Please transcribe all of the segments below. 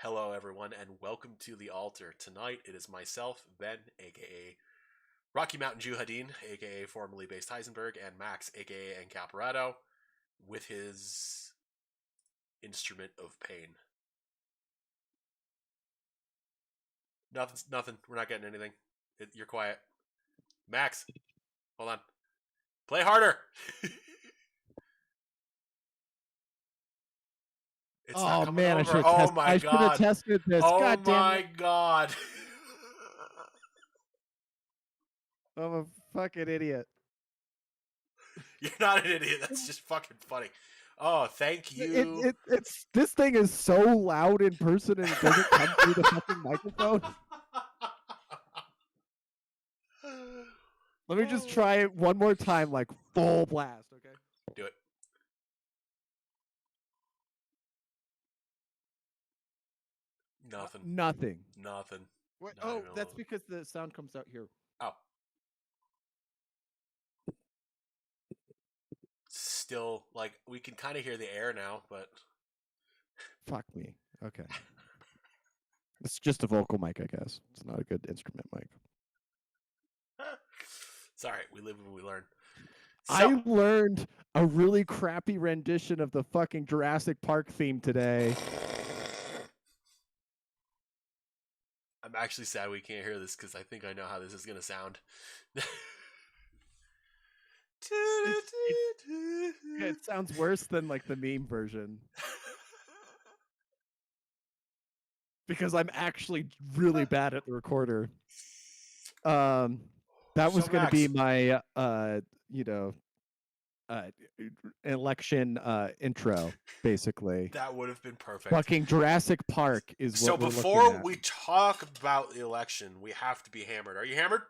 Hello, everyone, and welcome to the altar. Tonight, it is myself, Ben, aka Rocky Mountain Juhadin, aka formerly based Heisenberg, and Max, aka Encaparado, with his instrument of pain. Nothing. We're not getting anything. You're quiet. Max, hold on. Play harder. It's not Oh coming man, over. Oh my I should have god. tested this. Oh God damn my it. god. I'm a fucking idiot. You're not an idiot. That's just fucking funny. Oh, thank you. It's this thing is so loud in person and it doesn't come through the fucking microphone. Let me just try it one more time, like full blast, okay? Do it. Nothing. Nothing. Nothing. What? Not Oh, even a that's little. because the sound comes out here. Oh. Still, like, we can kind of hear the air now, but. Fuck me. Okay. It's just a vocal mic, I guess. It's not a good instrument mic. It's alright. We live and we learn. I learned a really crappy rendition of the fucking Jurassic Park theme today. I'm actually sad we can't hear this because I think I know how this is going to sound. It sounds worse than like the meme version. Because I'm actually really bad at the recorder. That was going to be my election intro, basically. That would have been perfect. Fucking Jurassic Park is what we're before looking at. we talk about the election, we have to be hammered. Are you hammered?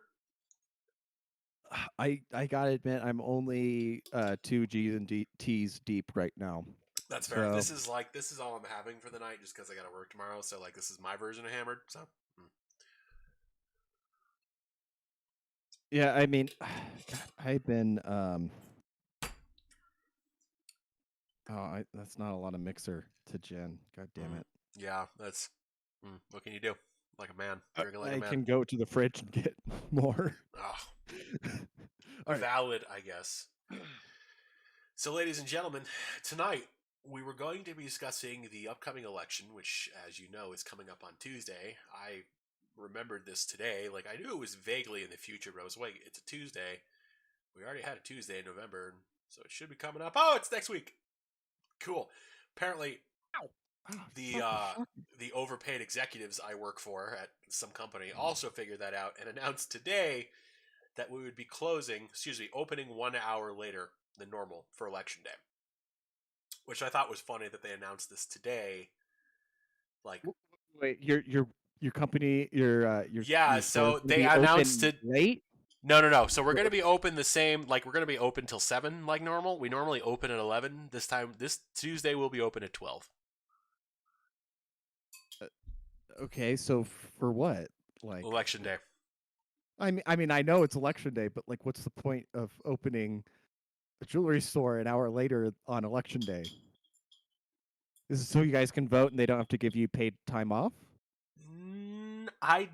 I gotta admit, I'm only 2 G's and T's deep right now. That's fair. So, this is all I'm having for the night, just because I got to work tomorrow. So like, this is my version of hammered. So. Yeah, I mean, I've been that's not a lot of mixer to gin. God damn it. Yeah, that's. What can you do? Like a man. Drinking like a man. I can go to the fridge and get more. Oh. Valid, I guess. So, ladies and gentlemen, tonight we were going to be discussing the upcoming election, which, as you know, is coming up on Tuesday. I remembered this today. Like, I knew it was vaguely in the future, but I was wait, it's a Tuesday. We already had a Tuesday in November, so it should be coming up. Oh, it's next week. Cool. Apparently, the overpaid executives I work for at some company also figured that out and announced today that we would be opening 1 hour later than normal for election day. Which I thought was funny that they announced this today. Like, wait, your company, yeah. So they announced it late. No. So we're gonna be open the same. Like, we're gonna be open till 7, like normal. We normally open at 11. This Tuesday we'll be open at 12. Okay, so for what? Like election day. I mean, I know it's election day, but like, what's the point of opening a jewelry store an hour later on election day? Is it so you guys can vote and they don't have to give you paid time off? I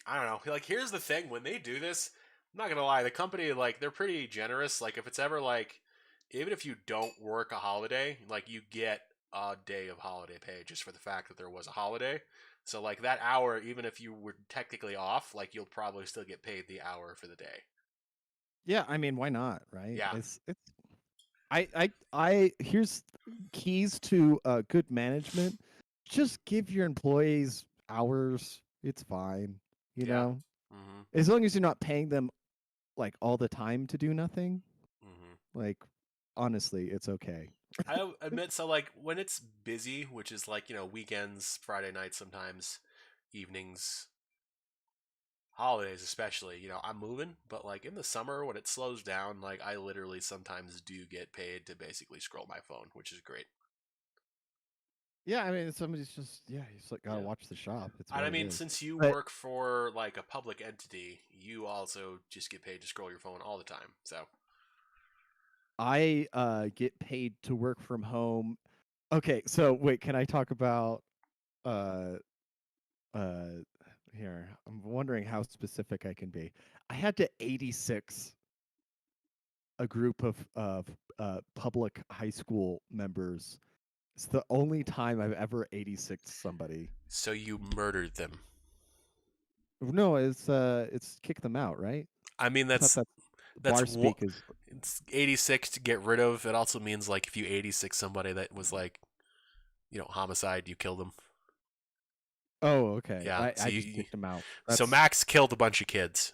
don't know. Like, here's the thing: when they do this, I'm not gonna lie, the company, like, they're pretty generous. Like, if it's ever like, even if you don't work a holiday, like, you get a day of holiday pay just for the fact that there was a holiday. So like, that hour, even if you were technically off, like, you'll probably still get paid the hour for the day. Yeah, I mean, why not, right? Yeah. It's I here's keys to good management. Just give your employees hours. It's fine, you know. Mm-hmm. As long as you're not paying them like all the time to do nothing. Mm-hmm. Like, honestly, it's okay. I admit, so like, when it's busy, which is like, weekends, Friday nights, sometimes evenings, holidays especially, I'm moving, but like in the summer when it slows down, like, I literally sometimes do get paid to basically scroll my phone, which is great. Yeah, I mean, somebody's just he's like gotta watch the shop. It's and I mean, since you work for like a public entity, you also just get paid to scroll your phone all the time. So I get paid to work from home Okay, so wait, can I talk about uh uh here? I'm wondering how specific I can be. I had to 86 a group of public high school members. It's the only time I've ever 86 somebody. So you murdered them. No, it's kick them out, right? I mean, I thought that that's bar speak is. it's 86 to get rid of. It also means like if you 86 somebody that was like, homicide, you killed them. Oh, okay. Yeah. I just kicked them out. So That's Max killed a bunch of kids.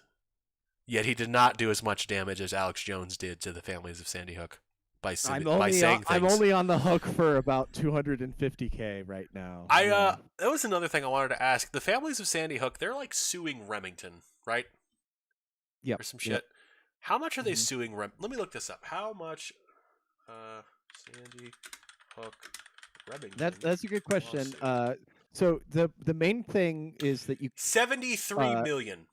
Yet he did not do as much damage as Alex Jones did to the families of Sandy Hook by saying I'm things. only on the hook for about 250K right now. That was another thing I wanted to ask. The families of Sandy Hook, they're like suing Remington, right? Yep. Or some Yep. shit. How much are they Mhm. suing Let me look this up. How much Sandy Hook Remington That's a good question. lawsuit? So the main thing is that you 73 million.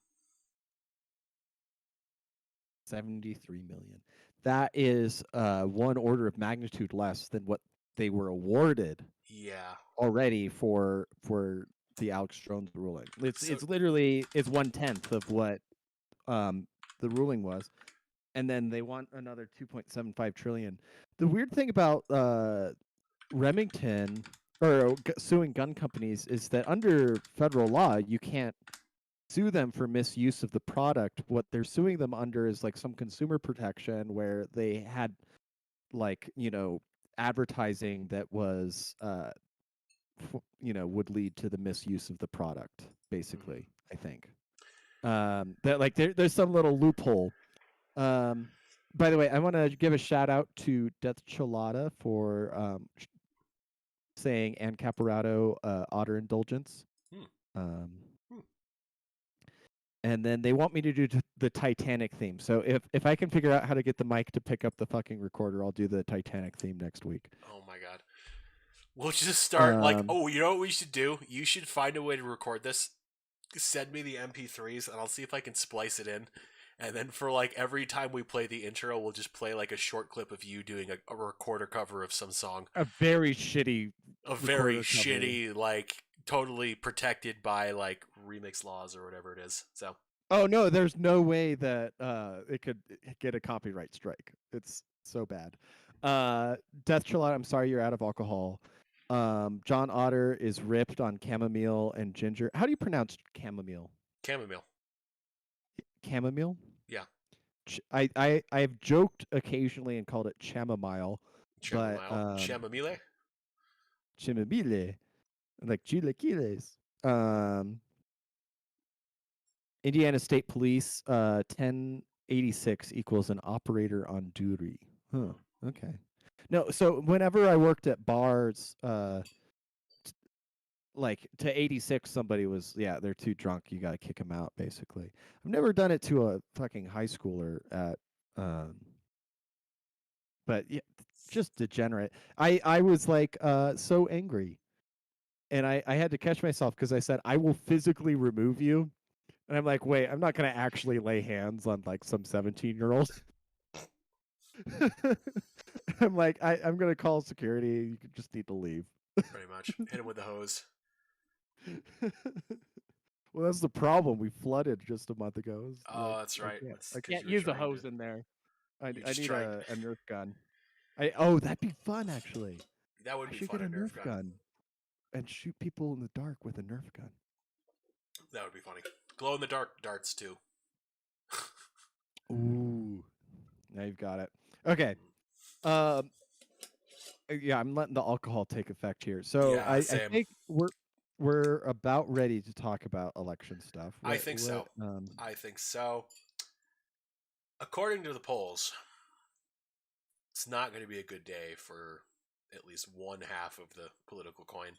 73 million. That is one order of magnitude less than what they were awarded Yeah. already for the Alex Jones ruling. So It's literally it's 1/10 of what the ruling was, and then they want another 2.75 trillion. The weird thing about Remington or suing gun companies is that under federal law you can't sue them for misuse of the product. What they're suing them under is like some consumer protection where they had like, advertising that was would lead to the misuse of the product, basically, I think. That like there's some little loophole. By the way, I want to give a shout out to Death Chelada for saying Ann Caparato otter indulgence. hmm, Um, hmm. and then they want me to do the Titanic theme. So if I can figure out how to get the mic to pick up the fucking recorder, I'll do the Titanic theme next week. Oh my god. We'll just start like, Um, oh, you know what we should do? You should find a way to record this. Send me the MP3s and I'll see if I can splice it in. And then for like every time we play the intro, we'll just play like a short clip of you doing a recorder cover of some song. a very shitty A very recorder cover. shitty, like totally protected by like remix laws or whatever it is. So Oh no, there's no way that it could get a copyright strike. It's so bad. Death Charlotte, I'm sorry you're out of alcohol. John Otter is ripped on chamomile and ginger. How do you pronounce chamomile? chamomile. Chamomile? Yeah. I've joked occasionally and called it chamomile, but Chamomile. Chamomile? chamomile, like chilaquiles. Indiana State Police, 1086 equals an operator on duty. Huh. Okay. No, so whenever I worked at bars, like to 86, somebody was, they're too drunk. You got to kick them out, basically. I've never done it to a fucking high schooler but yeah, just degenerate. I was like, so angry. And I had to catch myself because I said, I will physically remove you. And I'm like, wait, I'm not going to actually lay hands on like some 17-year-old. I'm like, I'm going to call security. You just need to leave. Pretty much. Hit him with the hose. Well, that's the problem. We flooded just a month ago. Oh, Like, that's right. I That's because can't you were use a trying to. hose in there. I You just need tried. a Nerf gun. Oh, that'd be fun actually. That would I be should fun, get a a Nerf Nerf gun. gun and shoot people in the dark with a Nerf gun. That would be funny. Glow in the dark darts, too. Ooh, now you've got it. Okay. Yeah, I'm letting the alcohol take effect here. So Yeah, I same. think we're about ready to talk about election stuff. I think so. Um, I think so. According to the polls, it's not going to be a good day for at least one half of the political coin.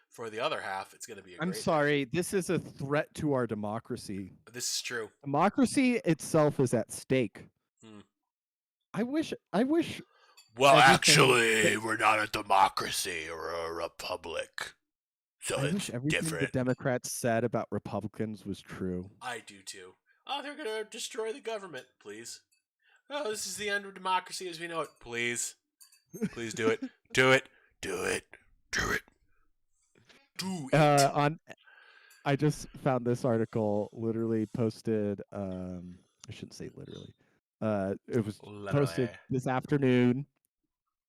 For the other half, it's going to be a I'm great sorry. This is a threat to our democracy. day. This is true. Democracy itself is at stake. Hmm. I wish Well, everything. actually, we're not a democracy or a republic. So I it's wish everything the different. Democrats said about Republicans was true. I do too. Oh, they're going to destroy the government, please. Oh, this is the end of democracy as we know it. Please. Please do it. Do it. Do it. Do it. Do it. I just found this article literally posted. I shouldn't say literally. It was posted Literally. this afternoon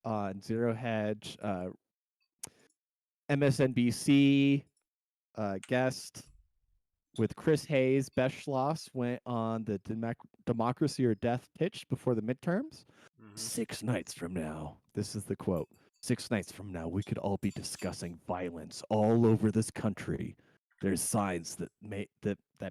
on Zero Hedge. MSNBC guest with Chris Hayes. Beschloss went on the democracy or death pitch before the midterms. Mm-hmm. 6 nights from now, this is the quote. 6 nights from now, we could all be discussing violence all over this country. There's signs that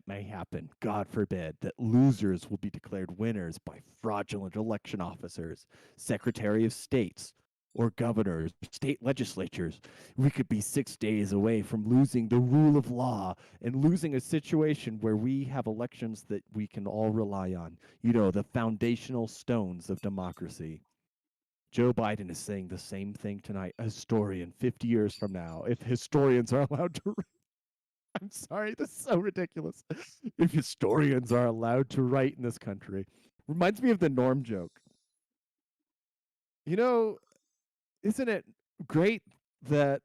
may happen. God forbid that losers will be declared winners by fraudulent election officers, Secretary of States, or governors, state legislatures. We could be 6 days away from losing the rule of law and losing a situation where we have elections that we can all rely on. You know, the foundational stones of democracy. Joe Biden is saying the same thing tonight. A historian 50 years from now, if historians are allowed to. I'm sorry, this is so ridiculous. If historians are allowed to write in this country. Reminds me of the Norm joke. You know, isn't it great that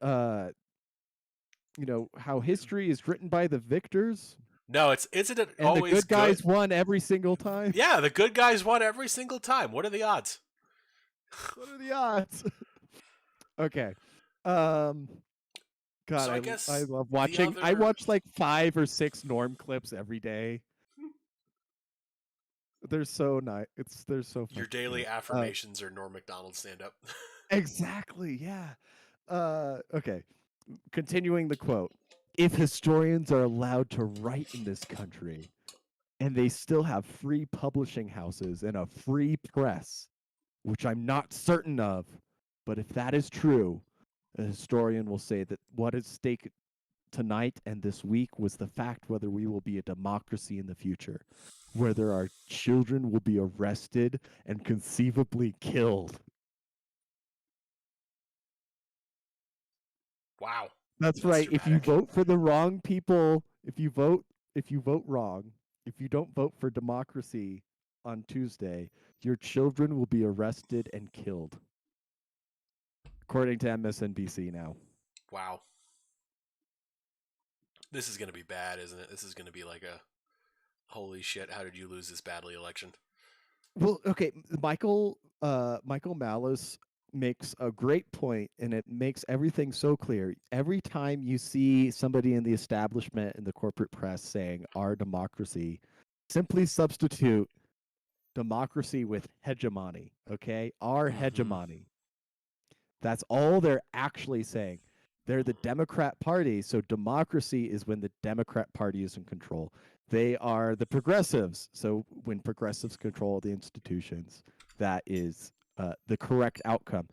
how history is written by the victors? No, isn't it And the always good guys good? won every single time? Yeah, the good guys won every single time. What are the odds? What are the odds? Okay. God, So I I guess love the watching. I other. watch like 5 or 6 Norm clips every day. They're so nice. They're so Your fucking daily great. affirmations or Norm Macdonald stand up. Exactly. Yeah. Okay. Continuing the quote. If historians are allowed to write in this country and they still have free publishing houses and a free press, which I'm not certain of, but if that is true, a historian will say that what is at stake tonight and this week was the fact whether we will be a democracy in the future, whether our children will be arrested and conceivably killed. Wow. That's That's right. If you dramatic. vote for the wrong people, if you vote wrong, if you don't vote for democracy on Tuesday, your children will be arrested and killed. According to MSNBC now. Wow. This is going to be bad, isn't it? This is going to be like a holy shit, how did you lose this badly election? Well, okay, Michael Malice makes a great point, and it makes everything so clear. Every time you see somebody in the establishment in the corporate press saying our democracy, simply substitute democracy with hegemony, okay? Our Mm-hmm. hegemony. That's all they're actually saying. They're the Democrat Party, so democracy is when the Democrat Party is in control. They are the progressives, so when progressives control the institutions, that is the correct outcome.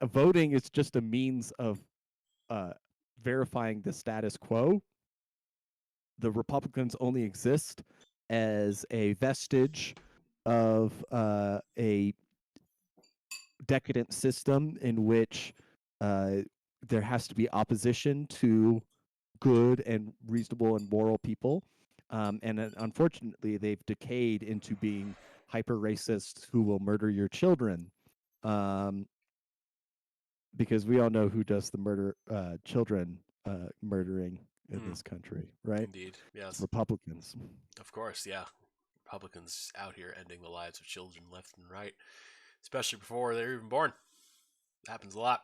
Voting is just a means of verifying the status quo. The Republicans only exist as a vestige of a decadent system in which there has to be opposition to good and reasonable and moral people. Unfortunately, they've decayed into being hyper racists who will murder your children. Because we all know who does the children murdering in this country, right? Indeed. It's Yes. Republicans. Of course, yeah. Republicans out here ending the lives of children left and right, especially before they're even born. It happens a lot.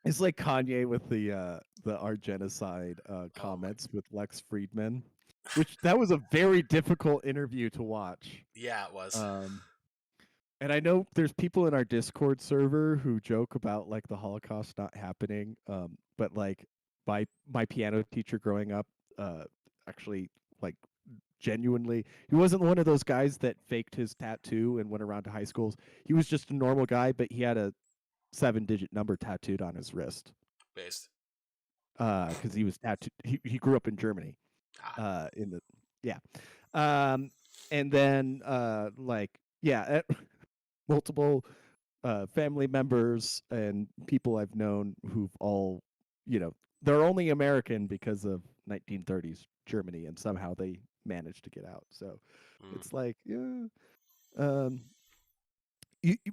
It's like Kanye with the art genocide Oh my. comments with Lex Friedman, which that was a very difficult interview to watch. Yeah, it was. And I know there's people in our Discord server who joke about like the Holocaust not happening. But like my piano teacher growing up, actually like genuinely, he wasn't one of those guys that faked his tattoo and went around to high schools. He was just a normal guy, but he had a 7-digit number tattooed on his wrist. Based. Because he was tattooed. He grew up in Germany. Ah. In the yeah. And then like yeah, multiple family members and people I've known who've all, they're only American because of 1930s Germany, and somehow they managed to get out. So Mm. it's like, yeah, um,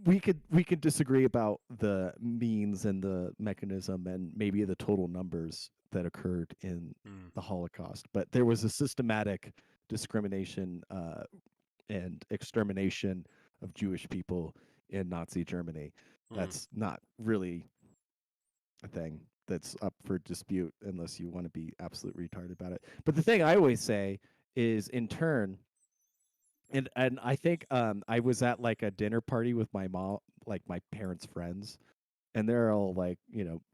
we could disagree about the means and the mechanism and maybe the total numbers that occurred in the Holocaust, but there was a systematic discrimination and extermination of Jewish people in Nazi Germany. That's not really a thing that's up for dispute unless you want to be absolutely retarded about it. But the thing I always say is, in turn, and I think I was at like a dinner party with my mom, like my parents' friends, and they're all like,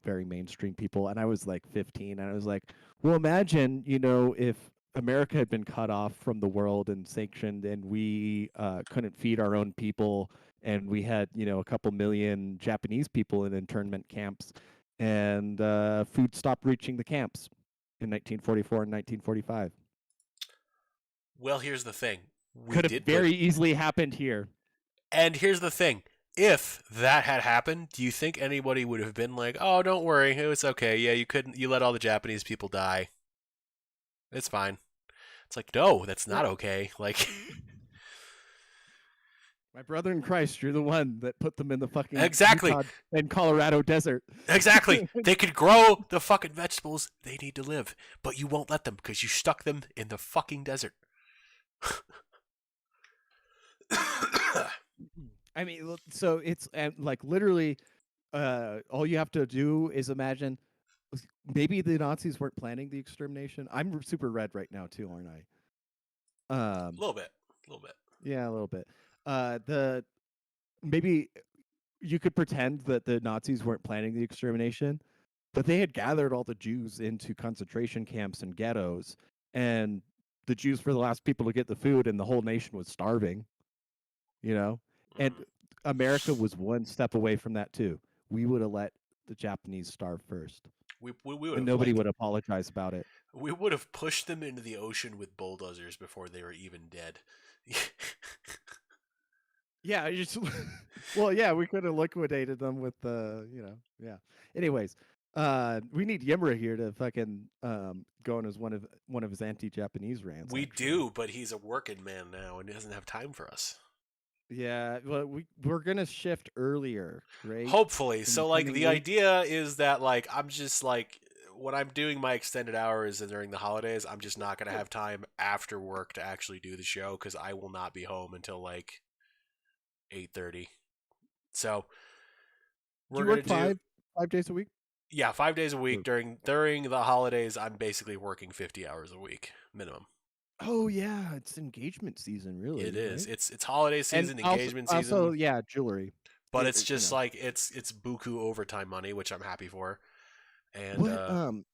very mainstream people, and I was like 15, and I was like, well, imagine, if America had been cut off from the world and sanctioned, and we couldn't feed our own people, and we had, a couple million Japanese people in internment camps, and food stopped reaching the camps in 1944 and 1945. Well, here's the thing. Could have very easily happened here. And here's the thing. If that had happened, do you think anybody would have been like, "Oh, don't worry, it's okay. Yeah, you let all the Japanese people die. It's fine." It's like, no, that's not okay. Like, my brother in Christ, you're the one that put them in the fucking exactly Utah and Colorado desert. Exactly. They could grow the fucking vegetables they need to live, but you won't let them because you stuck them in the fucking desert. I mean, so it's like literally, all you have to do is imagine. Maybe the Nazis weren't planning the extermination. I'm super red right now too, aren't I? A little bit. Yeah, a little bit. The maybe you could pretend that the Nazis weren't planning the extermination, but they had gathered all the Jews into concentration camps and ghettos, and the Jews were the last people to get the food, and the whole nation was starving. And America was one step away from that too. We would have let the Japanese starve first. We would have, and nobody would apologize about it. We would have pushed them into the ocean with bulldozers before they were even dead. Yeah, well, yeah, we could have liquidated them with yeah. Anyways, we need Yimra here to fucking go on as one of his anti-Japanese rants. We do, but he's a working man now and he doesn't have time for us. Yeah, well, we're gonna shift earlier, right? Hopefully. So like the idea is that like I'm just like when I'm doing my extended hours and during the holidays, I'm just not gonna have time after work to actually do the show because I will not be home until like 8:30. So we're gonna do 5 days a week. Yeah, 5 days a week during the holidays. I'm basically working 50 hours a week minimum. Oh yeah, it's engagement season, really. It is. Right? It's holiday season, and engagement season. Also, yeah, jewelry. But it's just like it's buku overtime money, which I'm happy for. And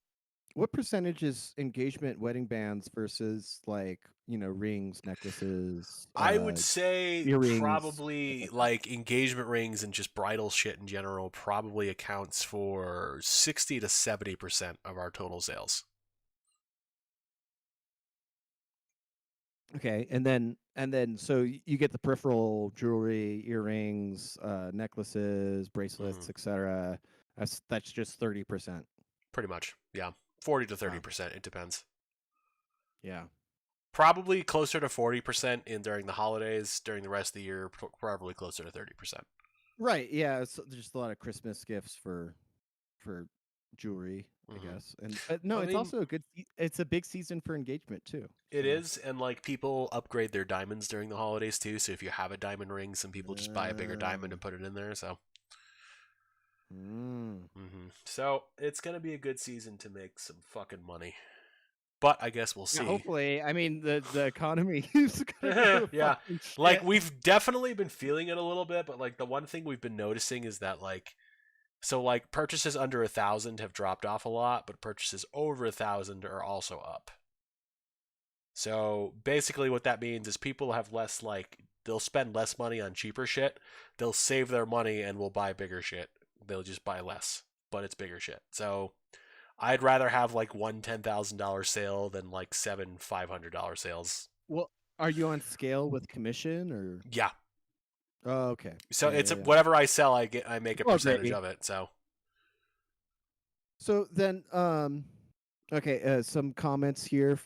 what percentage is engagement wedding bands versus like rings, necklaces? I would say earrings, probably like engagement rings and just bridal shit in general probably accounts for 60 to 70% of our total sales. Okay, and then so you get the peripheral jewelry, earrings, necklaces, bracelets, etc. That's just 30%. Pretty much, yeah, 40 to 30%. It depends. Yeah, probably closer to 40% in during the holidays. During the rest of the year, probably closer to 30%. Right. Yeah, it's just a lot of Christmas gifts for jewelry, I guess. And no, it's also a good. It's a big season for engagement too. It is, and like people upgrade their diamonds during the holidays too. So if you have a diamond ring, some people just buy a bigger diamond and put it in there. So, so it's gonna be a good season to make some fucking money. But I guess we'll see. Yeah, hopefully, I mean the economy is gonna yeah, like we've definitely been feeling it a little bit. But like the one thing we've been noticing is that like. So like purchases under 1,000 have dropped off a lot, but purchases over 1,000 are also up. So basically what that means is people have less they'll spend less money on cheaper shit. They'll save their money and will buy bigger shit. They'll just buy less, but it's bigger shit. So I'd rather have like one $10,000 sale than like 7 $500 sales. Well, are you on scale with commission or? Yeah. Oh, okay. So it's whatever I sell, I make a percentage of it. So then, okay, some comments here.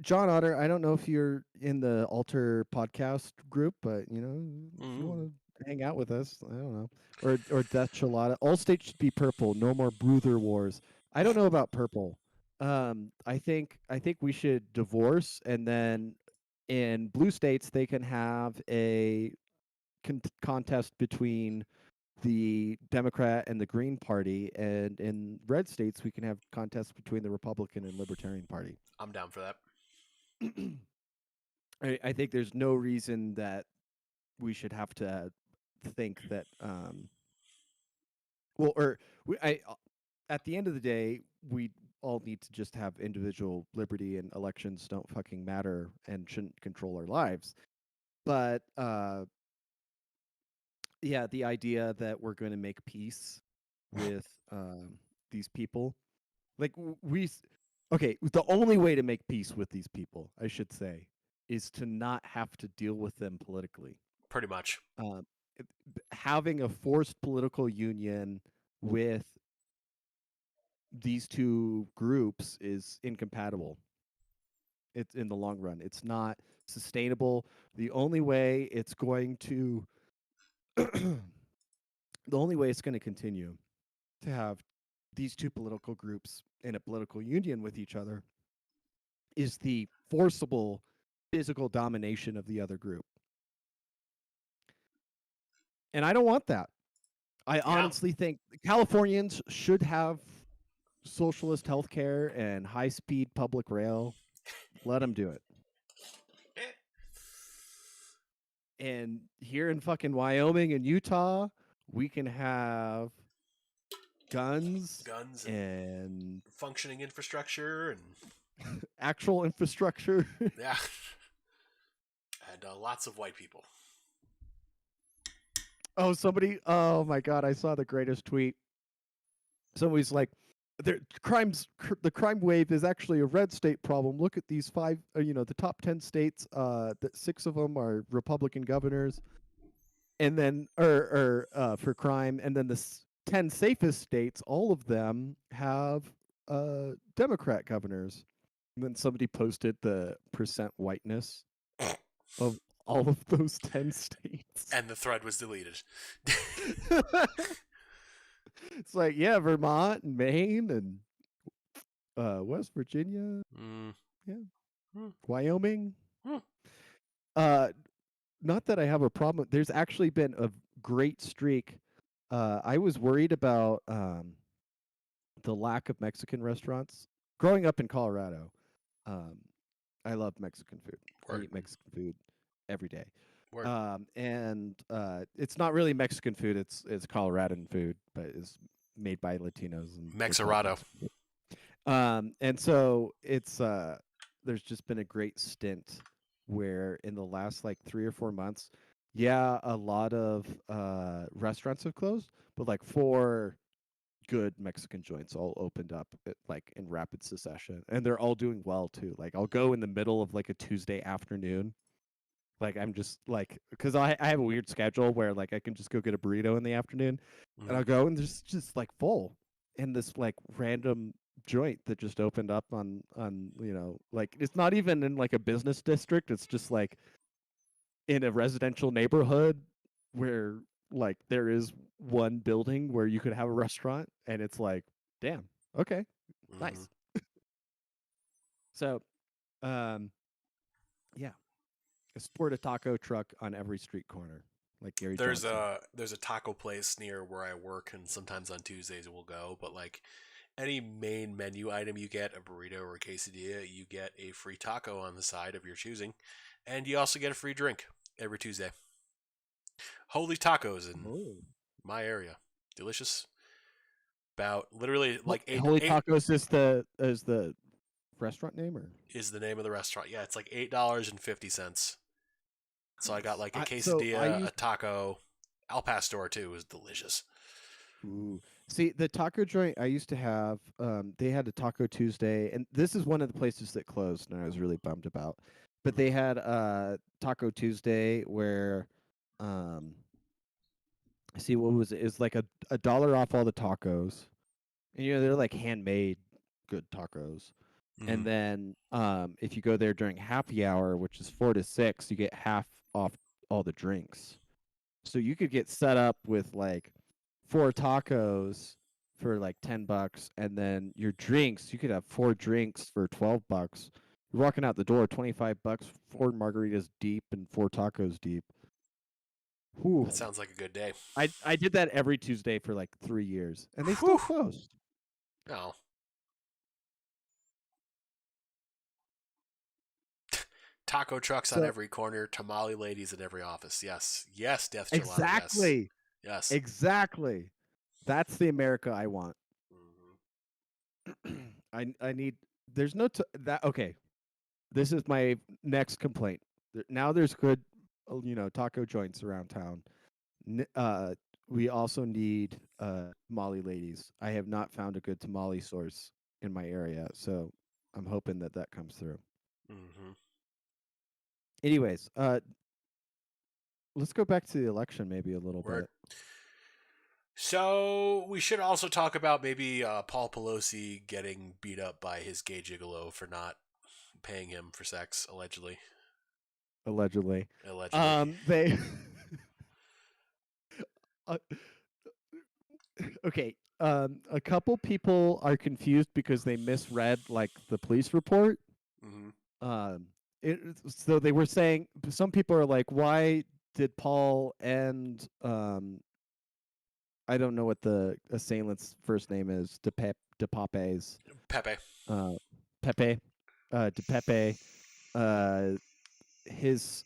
John Otter, I don't know if you're in the Alter podcast group, but if you want to hang out with us. I don't know. Or Death Chelada. All states should be purple. No more Bruther wars. I don't know about purple. I think we should divorce, and then in blue states they can have a contest between the Democrat and the Green Party, and in red states we can have contests between the Republican and Libertarian Party. I'm down for that. I think there's no reason that we should have to think that well or we, I at the end of the day we all need to just have individual liberty, and elections don't fucking matter and shouldn't control our lives. But yeah, the idea that we're going to make peace with these people, like okay, the only way to make peace with these people, I should say, is to not have to deal with them politically. Pretty much. um, Having a forced political union with these two groups is incompatible. It's in the long run. It's not sustainable. The only way it's going to the only way it's going to continue to have these two political groups in a political union with each other is the forcible physical domination of the other group. And I don't want that. I honestly think Californians should have socialist healthcare and high-speed public rail. Let them do it. And here in fucking Wyoming and Utah, we can have guns and functioning infrastructure and actual infrastructure. Yeah. And lots of white people. Oh my God, I saw the greatest tweet. Somebody's like, the crime wave is actually a red state problem. Look at these five, the top 10 states, that 6 of them are Republican governors. And then, for crime, and then the 10 safest states, all of them have Democrat governors. And then somebody posted the percent whiteness of all of those 10 states. And the thread was deleted. It's like, yeah, Vermont and Maine and West Virginia. Yeah. Wyoming. Not that I have a problem. There's actually been a great streak. I was worried about the lack of Mexican restaurants. Growing up in Colorado, I love Mexican food. I eat Mexican food every day. And it's not really Mexican food. It's Coloradan food, but it's made by Latinos and Mexerado. And so it's there's just been a great stint where in the last like 3 or 4 months, yeah, a lot of restaurants have closed, but like 4 good Mexican joints all opened up like in rapid succession, and they're all doing well too. Like I'll go in the middle of like a Tuesday afternoon. Like I'm just like, because I have a weird schedule where like I can just go get a burrito in the afternoon, and I'll go and there's just like full in this like random joint that just opened up on like it's not even in like a business district. It's just like in a residential neighborhood where like there is one building where you could have a restaurant, and it's like, damn, okay, nice. So, yeah. Sport a taco truck on every street corner, like Gary Johnson. There's a taco place near where I work, and sometimes on Tuesdays we'll go. But like any main menu item you get, a burrito or a quesadilla, you get a free taco on the side of your choosing, and you also get a free drink every Tuesday. Holy Tacos in my area, delicious. About literally like Holy Tacos is the restaurant name, or is the name of the restaurant? Yeah, it's like $8.50. So I got like a quesadilla, a taco. Al Pastor too was delicious. Ooh. See, the taco joint I used to have, they had a Taco Tuesday, and this is one of the places that closed, and I was really bummed about. But they had Taco Tuesday where, see, what was it? It's like a dollar off all the tacos, and they're like handmade good tacos. And then if you go there during happy hour, which is 4 to 6, you get half off all the drinks. So you could get set up with like 4 tacos for like $10, and then your drinks, you could have 4 drinks for $12. You're walking out the door, $25, 4 margaritas deep and 4 tacos deep. Whew. That sounds like a good day. I did that every Tuesday for like 3 years, and they Whew. still closed. No. Taco trucks on every corner, tamale ladies in every office. Yes. Yes, Death Gelato. Exactly. Yes. Exactly. That's the America I want. Mm-hmm. I need. There's no that. Okay, this is my next complaint. Now there's good, taco joints around town. We also need tamale ladies. I have not found a good tamale source in my area, so I'm hoping that comes through. Mm-hmm. Anyways, let's go back to the election maybe a little bit. So we should also talk about maybe Paul Pelosi getting beat up by his gay gigolo for not paying him for sex, allegedly. Allegedly. They. Okay. A couple people are confused because they misread like the police report. Mm-hmm. So they were saying, some people are like, why did Paul and I don't know what the assailant's first name is, DePape's Pepe. Pepe, DePepe, his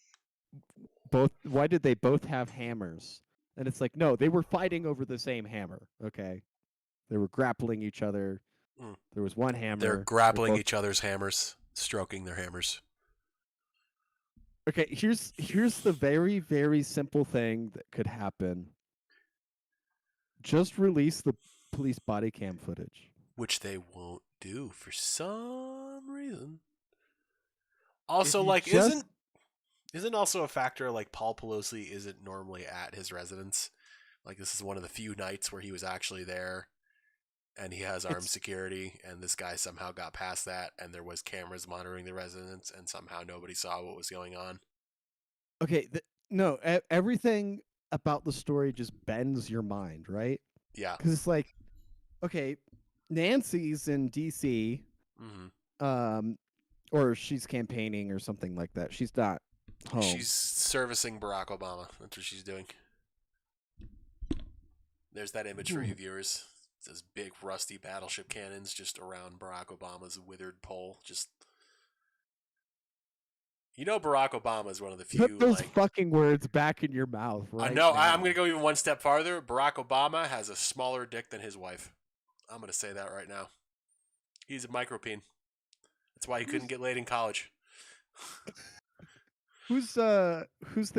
both. Why did they both have hammers? And it's like, no, they were fighting over the same hammer. Okay, they were grappling each other. There was one hammer. They're grappling each other's hammers, stroking their hammers. Okay, here's the very, very simple thing that could happen. Just release the police body cam footage. Which they won't do for some reason. Also, like, isn't also a factor, like, Paul Pelosi isn't normally at his residence. Like, this is one of the few nights where he was actually there, and he has armed security, and this guy somehow got past that, and there was cameras monitoring the residence, and somehow nobody saw what was going on. Okay, no, everything about the story just bends your mind, right? Yeah. Because it's like, okay, Nancy's in D.C., or she's campaigning or something like that. She's not home. She's servicing Barack Obama. That's what she's doing. There's that image for you viewers. It's those big rusty battleship cannons just around Barack Obama's withered pole. Just, Barack Obama is one of the few. Put those fucking words back in your mouth, right? I know. I'm going to go even one step farther. Barack Obama has a smaller dick than his wife. I'm going to say that right now. He's a micropene. That's why he couldn't get laid in college. Who's the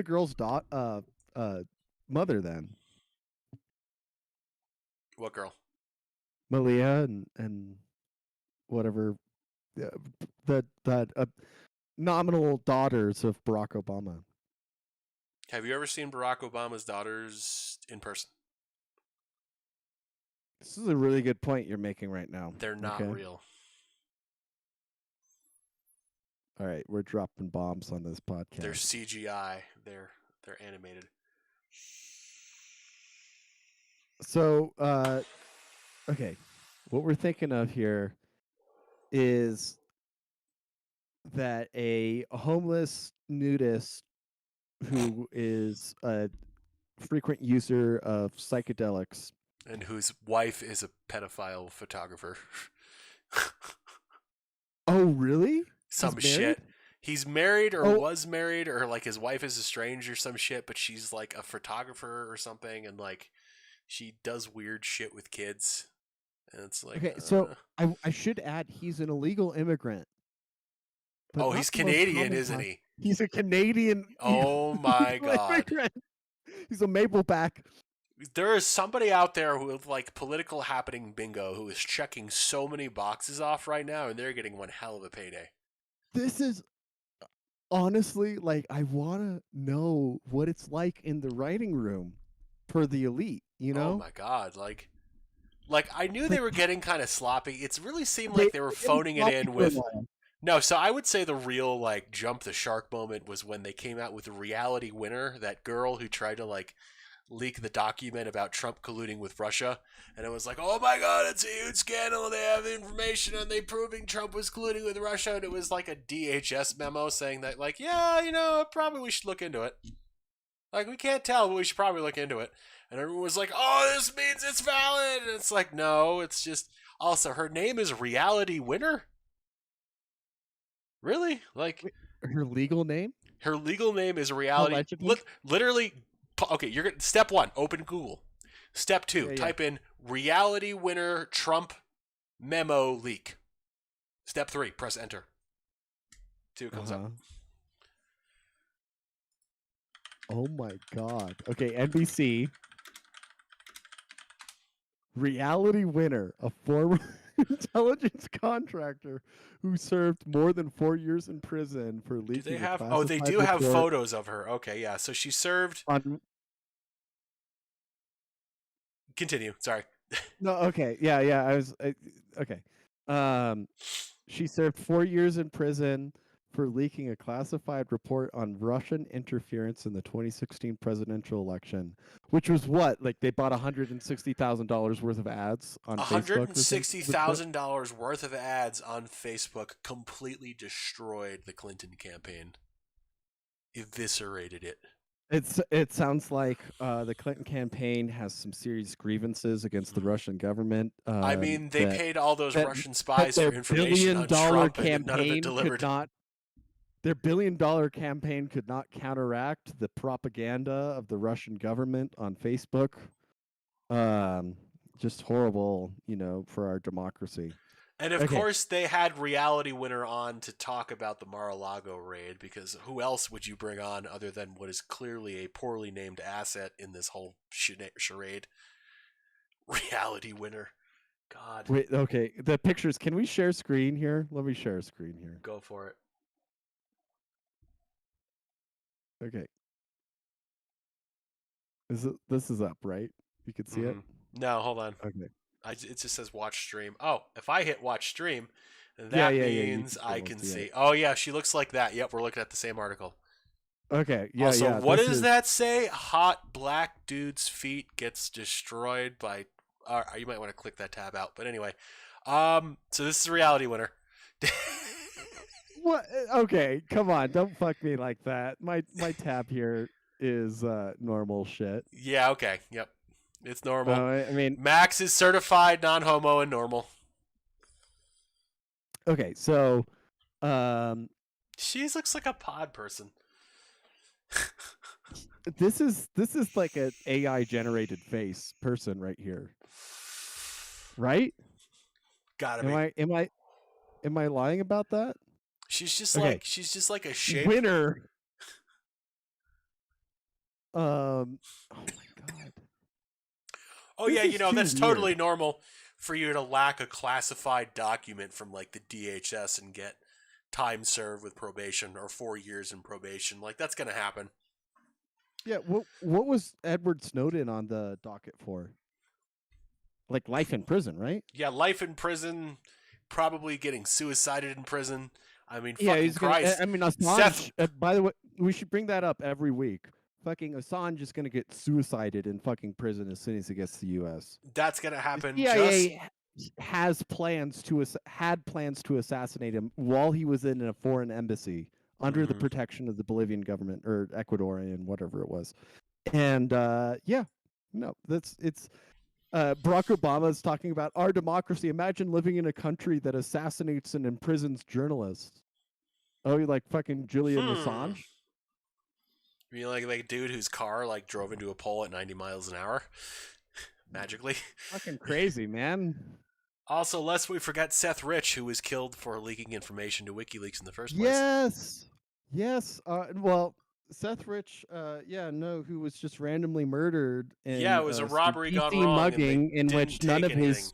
girl's mother then? What girl? Malia and whatever, the nominal daughters of Barack Obama. Have you ever seen Barack Obama's daughters in person? This is a really good point you're making right now. They're not real. All right, we're dropping bombs on this podcast. They're CGI. They're animated. So, okay, what we're thinking of here is that a homeless nudist who is a frequent user of psychedelics and whose wife is a pedophile photographer. Oh, really? Some shit. He's married or was married, or like his wife is estranged or some shit, but she's like a photographer or something, and like she does weird shit with kids. And it's like, okay, so I should add, he's an illegal immigrant. Oh, he's Canadian, isn't he? He's a Canadian. Oh my god. Immigrant. He's a Mapleback. There is somebody out there who, with like political happening bingo, who is checking so many boxes off right now, and they're getting one hell of a payday. This is honestly, like, I want to know what it's like in the writing room for the elite, Oh my god, like I knew they were getting kind of sloppy. It really seemed like they were phoning it in with No, so I would say the real like jump the shark moment was when they came out with the reality winner, that girl who tried to like leak the document about Trump colluding with Russia, and it was like, oh my god, it's a huge scandal. They have information and they proving Trump was colluding with Russia, and it was like a DHS memo saying that like, yeah, probably we should look into it. Like we can't tell, but we should probably look into it. And everyone was like, oh, this means it's valid. And it's like, no, it's just also her name is Reality Winner. Really? Like Her legal name? her legal name is Reality. Allegedly? Literally. Okay, you're gonna step one. Open Google. Step two. Yeah. Type in Reality Winner Trump memo leak. Step three. Press enter. See what comes up. Oh my god. Okay, NBC. Reality Winner, a former intelligence contractor who served more than 4 years in prison for leaking. Do they have? Oh, they do have photos of her. Okay, yeah. So she served. Continue. Sorry. No. Okay. Yeah. Okay. She served 4 years in prison for leaking a classified report on Russian interference in the 2016 presidential election, which was what? Like they bought $160,000 worth of ads on Facebook. $160,000 worth of ads on Facebook completely destroyed the Clinton campaign. Eviscerated it. It sounds like the Clinton campaign has some serious grievances against the Russian government. I mean, they paid all those Russian spies for information on Trump, and none of it delivered. Their $1 billion campaign could not counteract the propaganda of the Russian government on Facebook. Just horrible, for our democracy. And of course, they had Reality Winner on to talk about the Mar-a-Lago raid, because who else would you bring on other than what is clearly a poorly named asset in this whole charade? Reality Winner. God. Wait, okay. The pictures, can we share screen here? Let me share a screen here. Go for it. Okay. This is up, right? You can see it? No, hold on. Okay. It just says watch stream. Oh, if I hit watch stream, that means I can see. Oh, yeah, she looks like that. Yep, we're looking at the same article. Okay, yeah, also, what does that say? Hot black dude's feet gets destroyed by... you might want to click that tab out. But anyway, so this is Reality Winner. What? Okay, come on. Don't fuck me like that. My tab here is normal shit. Yeah, okay. Yep. It's normal. I mean, Max is certified non-homo and normal. Okay, so she looks like a pod person. This is like an AI generated face person right here. Right? Gotta be. Am I lying about that? She's just like a shape winner. Oh my god. Oh yeah, that's totally normal for you to lack a classified document from like the DHS and get time served with probation or 4 years in probation. Like that's gonna happen. Yeah, what was Edward Snowden on the docket for? Like life in prison, right? Yeah, life in prison, probably getting suicided in prison. I mean, yeah, fucking Christ. Assange, by the way, we should bring that up every week. Fucking Assange is going to get suicided in fucking prison as soon as he gets to the U.S. That's going to happen. The CIA had plans to assassinate him while he was in a foreign embassy under the protection of the Bolivian government or Ecuadorian, whatever it was. And it's Barack Obama is talking about our democracy. Imagine living in a country that assassinates and imprisons journalists. Oh, you like fucking Julian Assange? You mean like a dude whose car like drove into a pole at 90 miles an hour? Magically. Fucking crazy, man. Also, lest we forget Seth Rich, who was killed for leaking information to WikiLeaks in the first place. Yes. Well, Seth Rich, who was just randomly murdered. In, it was a robbery gone wrong. Mugging in which none of his,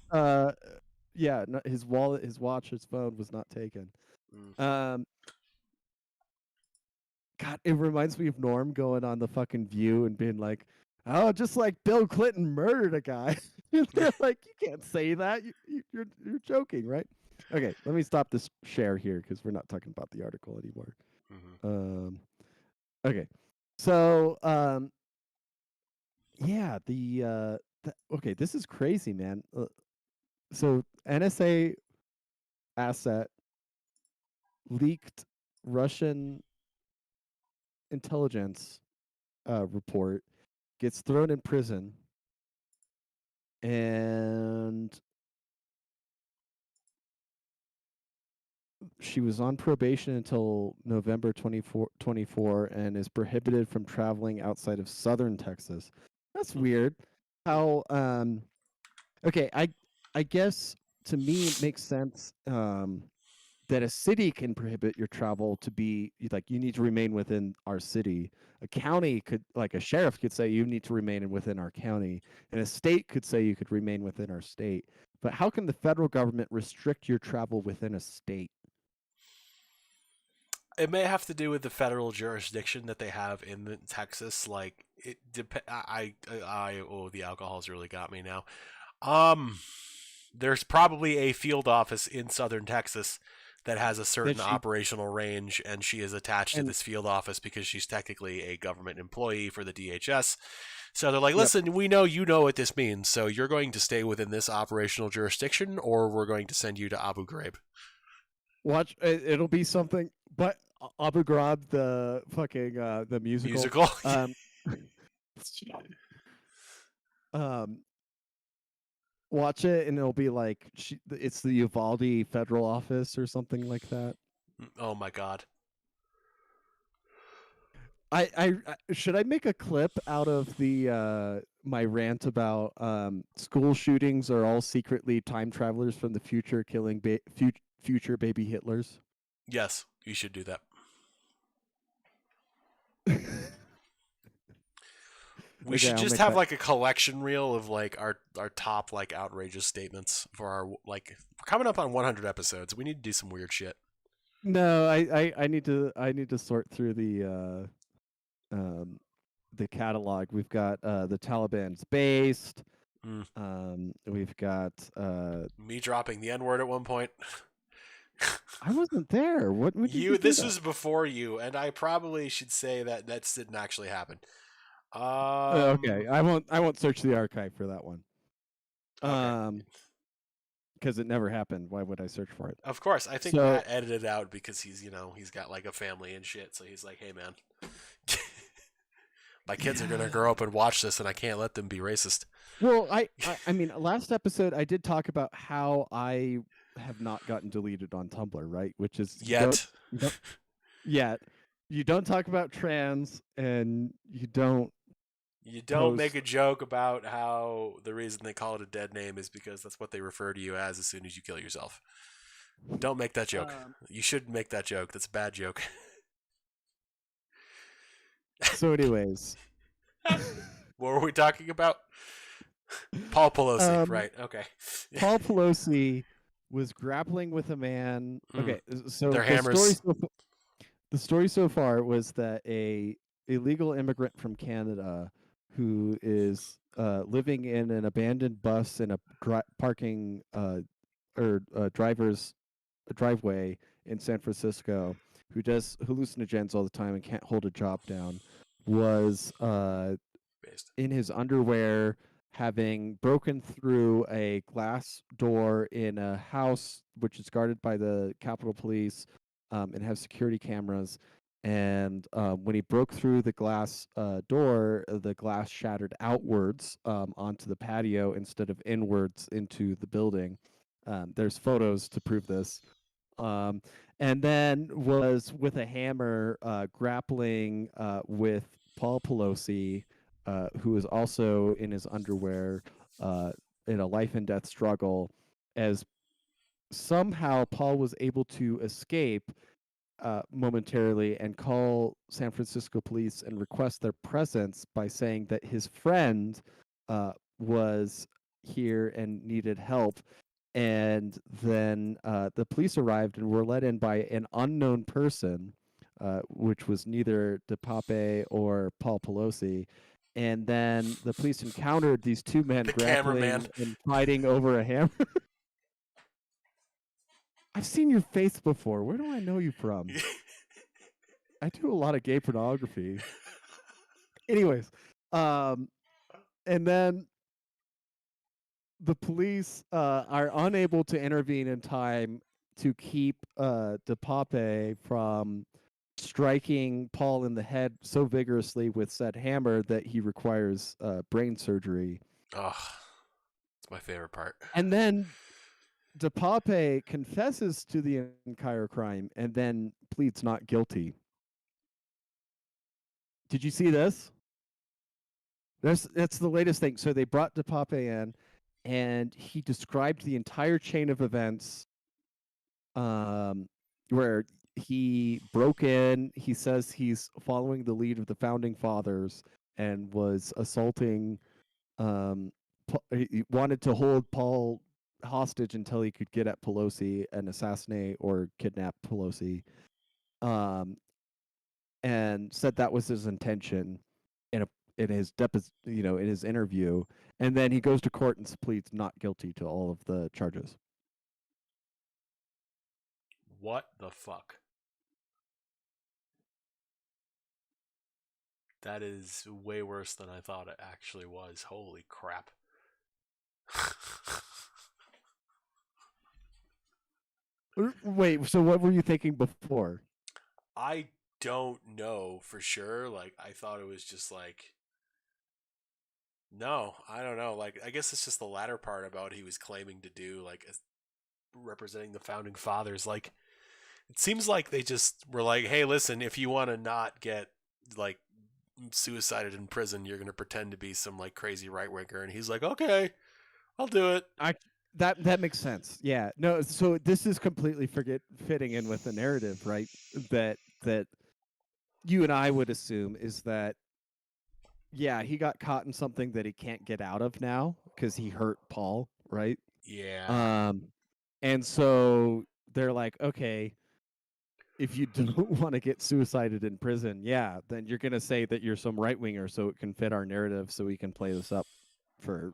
his wallet, his watch, his phone was not taken. God, it reminds me of Norm going on the fucking View and being like, "Oh, just like Bill Clinton murdered a guy." They're like, "You can't say that. You're joking, right?" Okay, let me stop this share here because we're not talking about the article anymore. Mm-hmm. Okay, so yeah, okay, this is crazy, man. So NSA asset leaked Russian intelligence report, gets thrown in prison, and she was on probation until November 24 and is prohibited from traveling outside of southern Texas. That's weird. How okay, I guess to me it makes sense that a city can prohibit your travel to be like you need to remain within our city. A county could, like a sheriff could say you need to remain within our county, and a state could say you could remain within our state. But how can the federal government restrict your travel within a state? It may have to do with the federal jurisdiction that they have in Texas. Like it depends. Oh, the alcohol's really got me now. Um, there's probably a field office in southern Texas that has a That certain she operational range, and she is attached to and this field office because she's technically a government employee for the DHS. So they're like, yep. listen, we know you know what this means, so you're going to stay within this operational jurisdiction, or we're going to send you to Abu Ghraib. Watch it'll be something, but Abu Ghraib, the fucking the musical. Um, um, watch it and it'll be like it's the Uvalde federal office or something like that. Oh my god. I should I make a clip out of the my rant about school shootings are all secretly time travelers from the future killing future baby Hitlers? Yes, you should do that. We Okay, should I'll just make have that. like a collection reel of like our top like outrageous statements for our like coming up on 100 episodes. We need to do some weird shit. No, I need to sort through um the catalog. We've got the Taliban's based. Mm. We've got Me dropping the N word at one point. I wasn't there. What when did you You do this that? was before you, and I probably should say that didn't actually happen. Okay, I won't search the archive for that one. Okay. Because it never happened. Why would I search for it? Of course, I think So Matt edited out because he's got like a family and shit. So he's like, hey man, my kids are gonna yeah. grow up and watch this, and I can't let them be racist. Well, I mean, last episode I did talk about how I have not gotten deleted on Tumblr, right? Which is Yet. you don't yet you don't talk about trans and you don't You don't make post. a joke about how the reason they call it a dead name is because that's what they refer to you as soon as you kill yourself. Don't make that joke. You shouldn't make that joke. That's a bad joke. So, anyways, What were we talking about? Paul Pelosi, right? Okay. Paul Pelosi was grappling with a man. Okay, so Their hammers. The story so far was that a illegal immigrant from Canada who is living in an abandoned bus in a parking or driver's driveway in San Francisco, who does hallucinogens all the time and can't hold a job down, was Based. in his underwear having broken through a glass door in a house which is guarded by the Capitol Police and have security cameras. And when he broke through the glass door, the glass shattered outwards onto the patio instead of inwards into the building. There's photos to prove this. And then was with a hammer grappling with Paul Pelosi, who is also in his underwear in a life and death struggle, as somehow Paul was able to escape momentarily and call San Francisco police and request their presence by saying that his friend was here and needed help. And then the police arrived and were let in by an unknown person, which was neither DePape or Paul Pelosi. And then the police encountered these two men The cameraman. grappling and fighting over a hammer. I've seen your face before. Where do I know you from? I do a lot of gay pornography. Anyways, and then the police are unable to intervene in time to keep DePape from striking Paul in the head so vigorously with said hammer that he requires brain surgery. Oh, it's my favorite part. And then DePape confesses to the entire crime and then pleads not guilty. Did you see this? That's the latest thing. So they brought DePape in, and he described the entire chain of events where he broke in. He says he's following the lead of the founding fathers and was assaulting. He wanted to hold Paul hostage until he could get at Pelosi and assassinate or kidnap Pelosi. And said that was his intention in his in his interview, and then he goes to court and pleads not guilty to all of the charges. What the fuck? That is way worse than I thought it actually was. Holy crap. Wait, so what were you thinking before? I don't know for sure. Like, I thought it was just like, no, I don't know. Like, I guess it's just the latter part about he was claiming to do, like, representing the founding fathers. Like, it seems like they just were like, hey, listen, if you want to not get, like, suicided in prison, you're going to pretend to be some, like, crazy right winger. And he's like, okay, I'll do it. That makes sense. Yeah. No, so this is completely fitting in with the narrative, right? That you and I would assume is that, yeah, he got caught in something that he can't get out of now because he hurt Paul, right? Yeah. And so they're like, okay, if you don't want to get suicided in prison, yeah, then you're going to say that you're some right winger so it can fit our narrative so we can play this up for,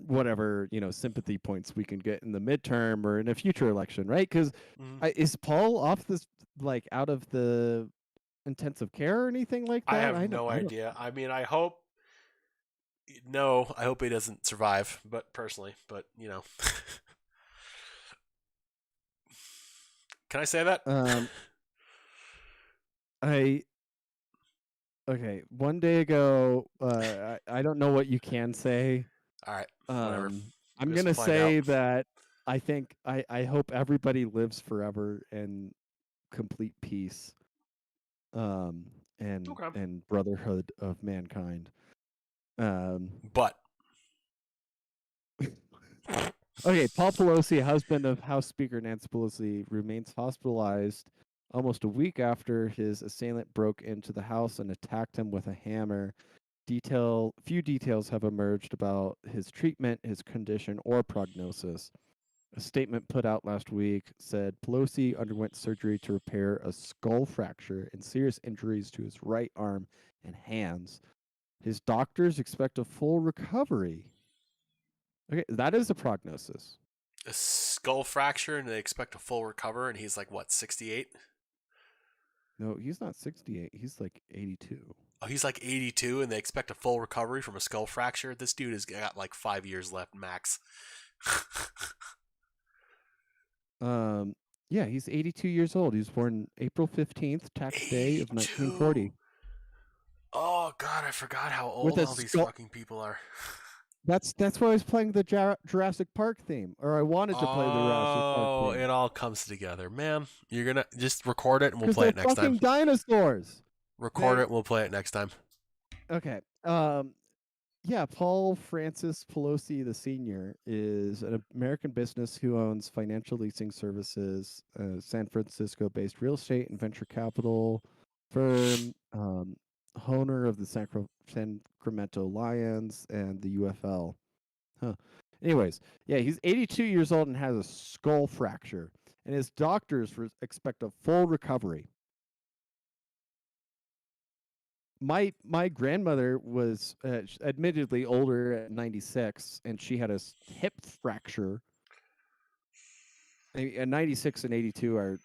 whatever, sympathy points we can get in the midterm or in a future election, right? Because is Paul off this, like, out of the intensive care or anything like that? I have no idea. I mean, I hope he doesn't survive, but personally, but Can I say that? Okay, one day ago, I don't know what you can say. All right, whatever. I'm gonna say that I hope everybody lives forever in complete peace, and brotherhood of mankind. But okay, Paul Pelosi, husband of House Speaker Nancy Pelosi, remains hospitalized almost a week after his assailant broke into the house and attacked him with a hammer. Few details have emerged about his treatment, his condition, or prognosis. A statement put out last week said Pelosi underwent surgery to repair a skull fracture and serious injuries to his right arm and hands. His doctors expect a full recovery. Okay, that is a prognosis. A skull fracture, and they expect a full recovery, and he's like, what, 68? No, he's not 68. He's like 82. Oh, he's like 82, and they expect a full recovery from a skull fracture? This dude has got like 5 years left max. Yeah, he's 82 years old. He was born April 15th, tax day of 1940. Oh, God, I forgot how old all these fucking people are. That's why I was playing the Jurassic Park theme, or I wanted to play the Jurassic Park theme. Oh, it all comes together. Man, you're going to just record it and we'll play it next time. Fucking dinosaurs. Record it and we'll play it next time. Okay. Yeah, Paul Francis Pelosi the Sr. is an American business who owns financial leasing services, San Francisco-based real estate and venture capital firm, owner of the Sacramento Lions and the UFL. Huh. Anyways, yeah, he's 82 years old and has a skull fracture, and his doctors expect a full recovery. my grandmother was admittedly older at 96, and she had a hip fracture. And 96 and 82 are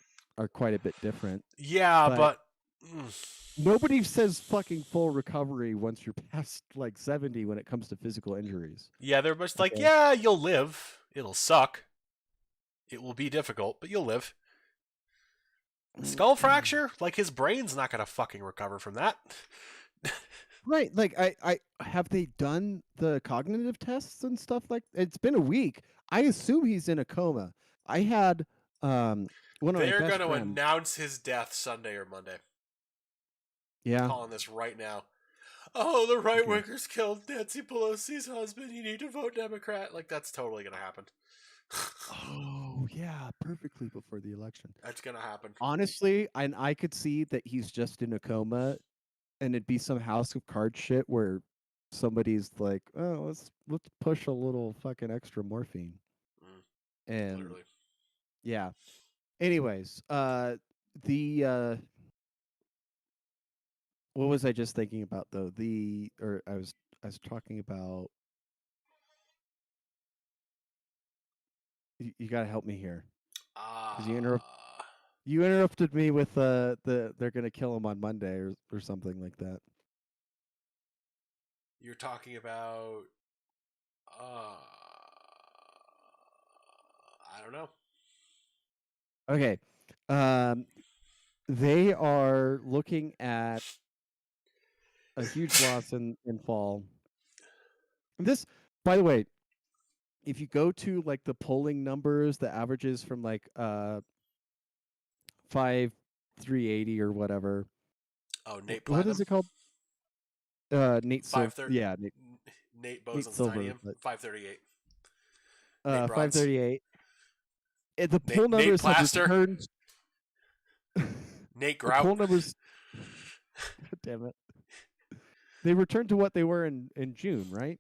quite a bit different. Yeah, But but nobody says fucking full recovery once you're past like 70 when it comes to physical injuries. yeah, they're much like, Okay. yeah, you'll live. It'll suck. It will be difficult, but you'll live. Skull fracture? Like his brain's not gonna fucking recover from that. Right. Like I have they done the cognitive tests and stuff like it's been a week. I assume he's in a coma. I had one of my They're best gonna friends. announce his death Sunday or Monday. Yeah. Calling this right now. Oh, the right Okay. wingers killed Nancy Pelosi's husband. You need to vote Democrat. Like that's totally gonna happen. Oh, yeah, perfectly before the election. That's gonna happen. Honestly, and I could see that he's just in a coma, and it'd be some House of Cards shit where somebody's like, "Oh, let's push a little fucking extra morphine," and Literally. yeah. Anyways, the what was I just thinking about though? I was talking about. You got to help me here because you interrupted me with they're gonna kill him on Monday or something like that. You're talking about I don't know. Okay. They are looking at a huge loss in fall. This, by the way, if you go to like the polling numbers, the averages from like 5,380 or whatever. Oh, Nate What is Platinum? it called? Nate Silver. 530. Yeah, Nate Nate Bosen's Silver. Tinium? But 538. Nate Bronze. 538. The poll Nate numbers have Plaster. returned. Nate The Grout. poll numbers. Damn it. They returned to what they were in June, right?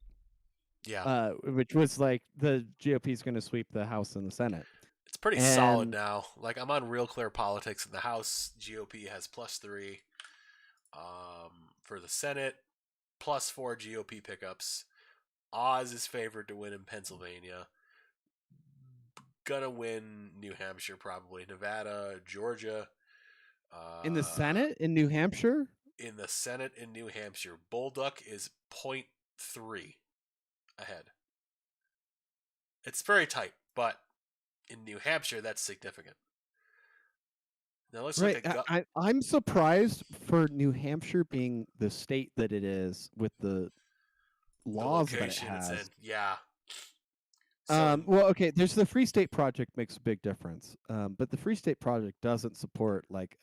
Yeah. Which was like the GOP is going to sweep the House and the Senate. It's pretty solid And now. Like I'm on Real Clear Politics in the House. GOP has +3. For the Senate, +4 GOP pickups. Oz is favored to win in Pennsylvania. Gonna win New Hampshire probably. Nevada, Georgia. in the Senate in New Hampshire, In the Senate in New Hampshire, Bolduc is 0.3 ahead. It's very tight, but in New Hampshire, that's significant. Now let's look right? at I'm surprised for New Hampshire being the state that it is with the the laws that it location it's in. has. Yeah. So Well, okay. There's the Free State Project makes a big difference, but the Free State Project doesn't support like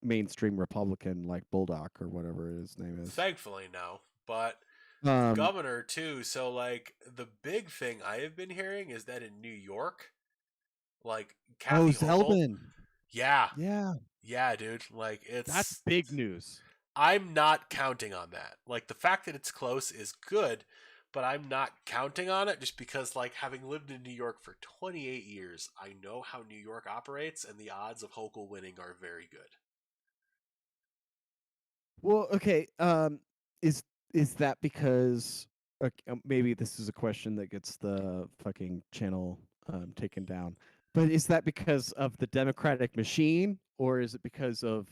mainstream Republican like Bulldog or whatever his name is. thankfully, no. But Um, governor too. So like the big thing I have been hearing is that in New York, like oh, Kathy Hochul, Zeldin. yeah, Yeah, yeah, dude. Like that's it's big news. I'm not counting on that. Like the fact that it's close is good, but I'm not counting on it just because like having lived in New York for 28 years, I know how New York operates and the odds of Hochul winning are very good. Well, okay. Is is that because maybe this is a question that gets the fucking channel taken down? But is that because of the democratic machine, or is it because of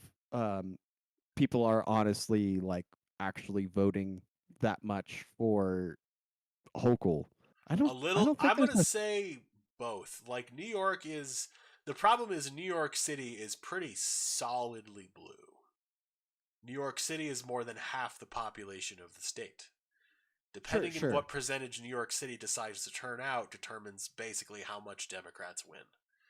people are honestly like actually voting that much for Hochul? I A don't. I little don't think I'm going there's to a. say both. Like New York is the problem is New York City is pretty solidly blue. New York City is more than half the population of the state. Sure, Depending on sure. what percentage New York City decides to turn out determines basically how much Democrats win.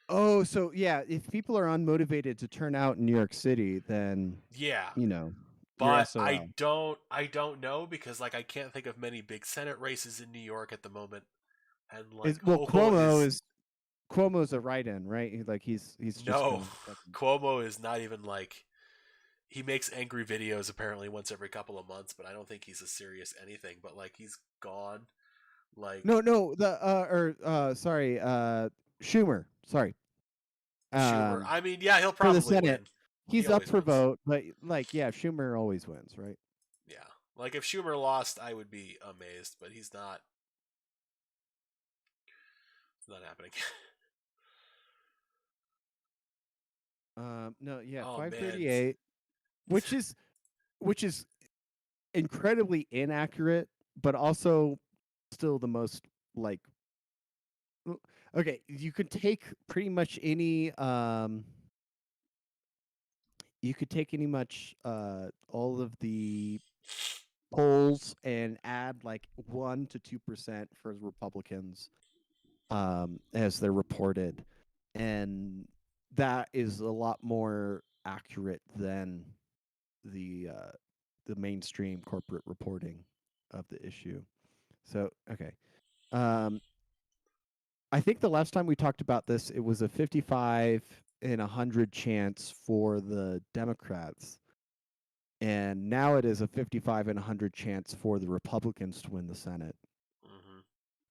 Oh, so yeah, if people are unmotivated to turn out in New York City, then Yeah, you know you're but SOL. I don't know because like I can't think of many big Senate races in New York at the moment, and like Well, Hochul is Cuomo's a write-in, right? He's just no gonna fucking. Cuomo is not even like he makes angry videos apparently once every couple of months, but I don't think he's a serious anything. But like he's gone. Like No, the sorry, Schumer, sorry, Schumer, I mean, yeah, he'll for the probably Senate. win. He He's up always for wins. vote, but like, yeah, Schumer always wins, right? Yeah. Like if Schumer lost, I would be amazed, but he's not. It's not happening. No, yeah, Oh man. 538, which is which is incredibly inaccurate, but also still the most like okay, you could take pretty much any you could take any much all of the polls and add like 1 to 2% for Republicans as they're reported, and that is a lot more accurate than the uh, the mainstream corporate reporting of the issue. So okay, um, I think the last time we talked about this, it was a 55 in 100 chance for the Democrats, and now it is a 55 in 100 chance for the Republicans to win the Senate. Mm-hmm.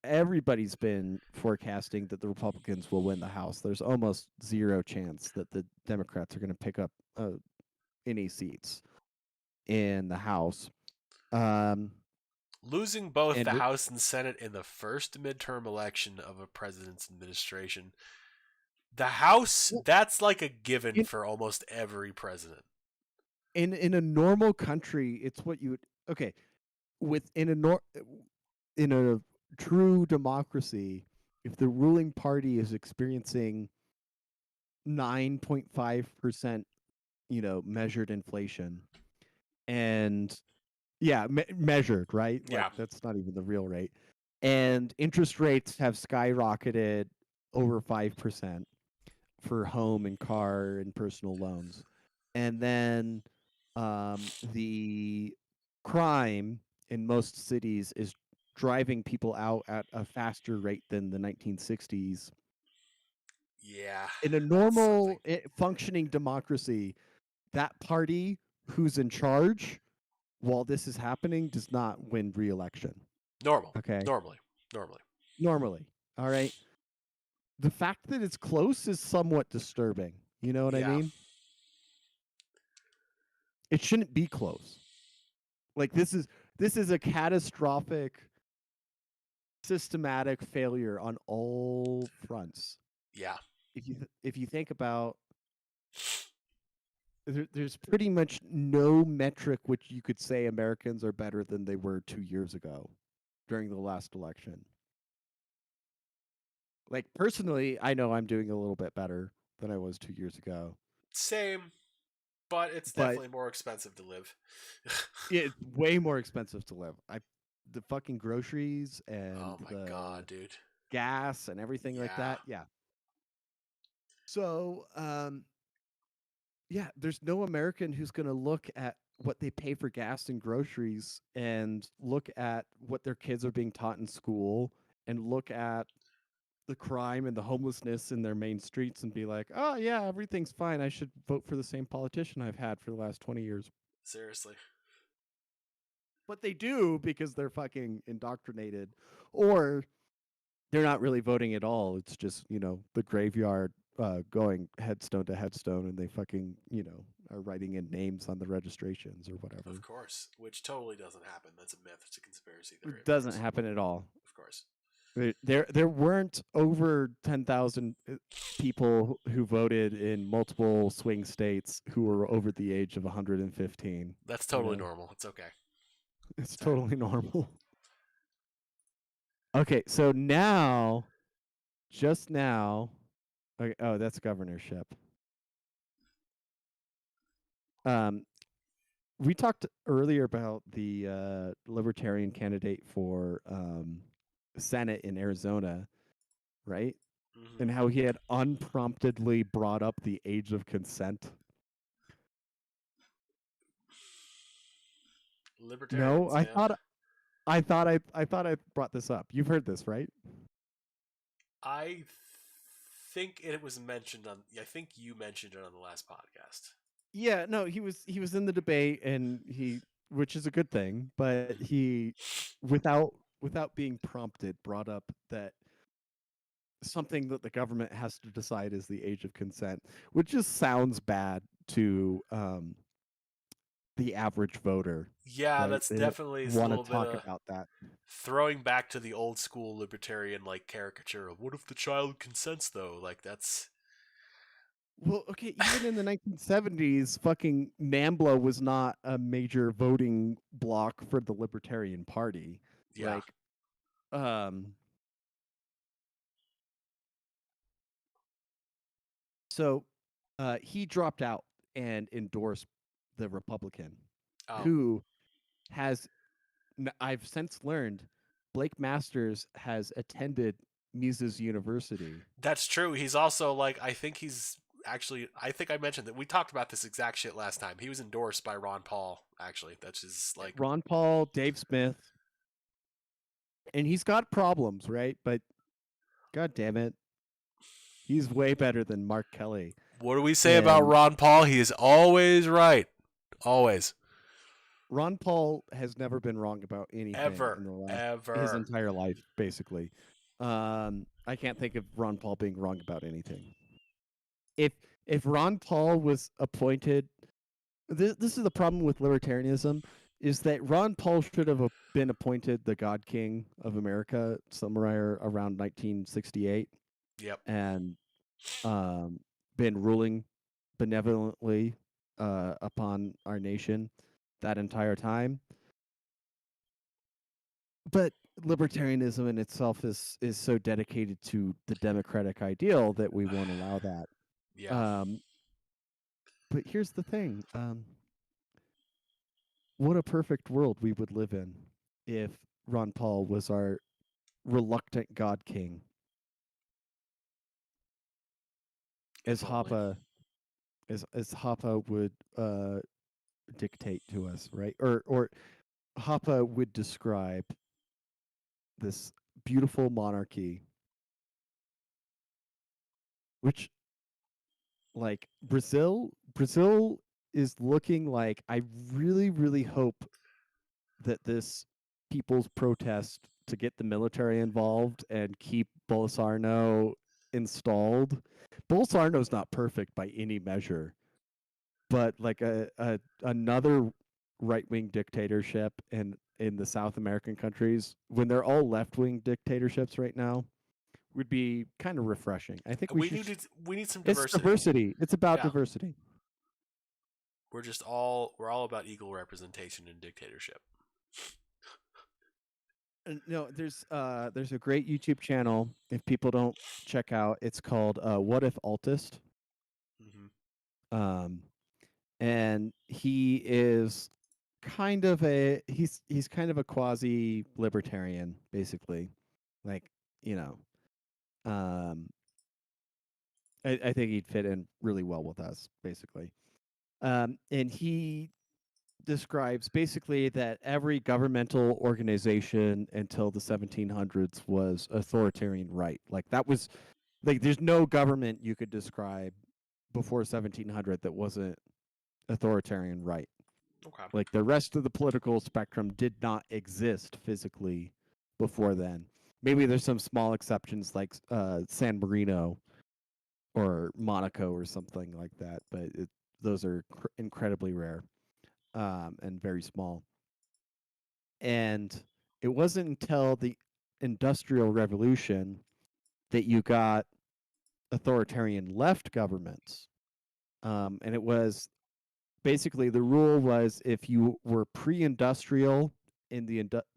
Everybody's been forecasting that the Republicans will win the House. There's almost zero chance that the Democrats are going to pick up any seats in the House. Um, Losing both the and House and Senate in the first midterm election of a president's administration. The House, well, that's like a given in, for almost every president. in a normal country, it's what you would okay with in a true democracy. If the ruling party is experiencing 9.5%, measured inflation, and yeah, measured, right? Like Yeah. that's not even the real rate. And interest rates have skyrocketed over 5% for home and car and personal loans. And then the crime in most cities is driving people out at a faster rate than the 1960s. Yeah. In a That's something. normal functioning democracy, that party who's in charge while this is happening does not win re-election. Normal. Okay, Normally. Normally. normally. All right. The fact that it's close is somewhat disturbing. You know what I Yeah. mean? It shouldn't be close. Like this is a catastrophic systematic failure on all fronts. Yeah. If you think about there's pretty much no metric which you could say Americans are better than they were 2 years ago during the last election. Like personally, I know I'm doing a little bit better than I was 2 years ago, Same, but it's but definitely more expensive to live. it's way more expensive to live. The fucking groceries Oh and my the god, dude. gas and everything like Yeah. that. Yeah. So, yeah, there's no American who's going to look at what they pay for gas and groceries and look at what their kids are being taught in school and look at the crime and the homelessness in their main streets and be like, "Oh yeah, everything's fine. I should vote for the same politician I've had for the last 20 years." Seriously. But they do because they're fucking indoctrinated, or they're not really voting at all. It's just, the graveyard going headstone to headstone, and they fucking, are writing in names on the registrations or Of whatever. course. Which totally doesn't happen. That's a myth. It's a conspiracy theory, It of doesn't course. happen at all. Of course. There weren't over 10,000 people who voted in multiple swing states who were over the age of 115. That's You totally know, normal. It's okay. it's Sorry. totally normal. Okay, so now, just now, okay, oh, that's governorship. Um, we talked earlier about the libertarian candidate for Senate in Arizona, right? Mm-hmm. And how he had unpromptedly brought up the age of consent. No, Libertarians, I man. thought I thought I thought I brought this up. You've heard this, right? I think it was mentioned on. I think you mentioned it on the last podcast. Yeah, no, he was in the debate, and which is a good thing, but Mm-hmm. he without being prompted brought up that something that the government has to decide is the age of consent, which just sounds bad to the average voter. Yeah, Right? that's They don't definitely a want little to bit talk of about that. throwing back to the old school libertarian like caricature of what if the child consents though? Like that's Well, okay, even in the 1970s, fucking NAMBLA was not a major voting bloc for the Libertarian Party. yeah. Like, um, so he dropped out and endorsed the Republican, Oh, who has, I've since learned, Blake Masters has attended Mises University. that's true. He's also like I think he's actually I think I mentioned that we talked about this exact shit last time. He was endorsed by Ron Paul actually. That's his like Ron Paul, Dave Smith, and he's got problems, right? But god damn it, he's way better than Mark Kelly. what do we say about And Ron Paul? He is always right. Always. Ron Paul has never been wrong about anything Ever. in the last his Ever. entire life, basically. I can't think of Ron Paul being wrong about anything. If if Ron Paul was appointed, this is the problem with libertarianism, is that Ron Paul should have been appointed the God King of America somewhere around 1968, Yep. and been ruling benevolently upon our nation that entire time. But libertarianism in itself is so dedicated to the democratic ideal that we won't allow that. Yeah. Um, but here's the thing: what a perfect world we would live in if Ron Paul was our reluctant God King, as If only. Hoppe as Hoppe would dictate to us, right? Or Hoppe would describe this beautiful monarchy, which, like, Brazil is looking like, I really, really hope that this people's protest to get the military involved and keep Bolsonaro installed. Bolsonaro's not perfect by any measure, but like a another right wing dictatorship in the South American countries, when they're all left wing dictatorships right now, would be kind of refreshing. I think we We should. need we need some It's diversity. diversity. It's about Yeah. diversity. We're all about equal representation in dictatorship. No, there's a great YouTube channel if people don't check out. It's called What If Altist. Um, and he is kind of he's kind of a quasi libertarian, basically. Like, you know, um, I think he'd fit in really well with us, basically. And he describes basically that every governmental organization until the 1700s was authoritarian right. Like, that was, like, there's no government you could describe before 1700 that wasn't authoritarian right. Okay. Like, the rest of the political spectrum did not exist physically before then. Maybe there's some small exceptions like San Marino or Monaco or something like that, but those are incredibly rare and very small. And it wasn't until the Industrial Revolution that you got authoritarian left governments. And it was basically, the rule was, if you were pre-industrial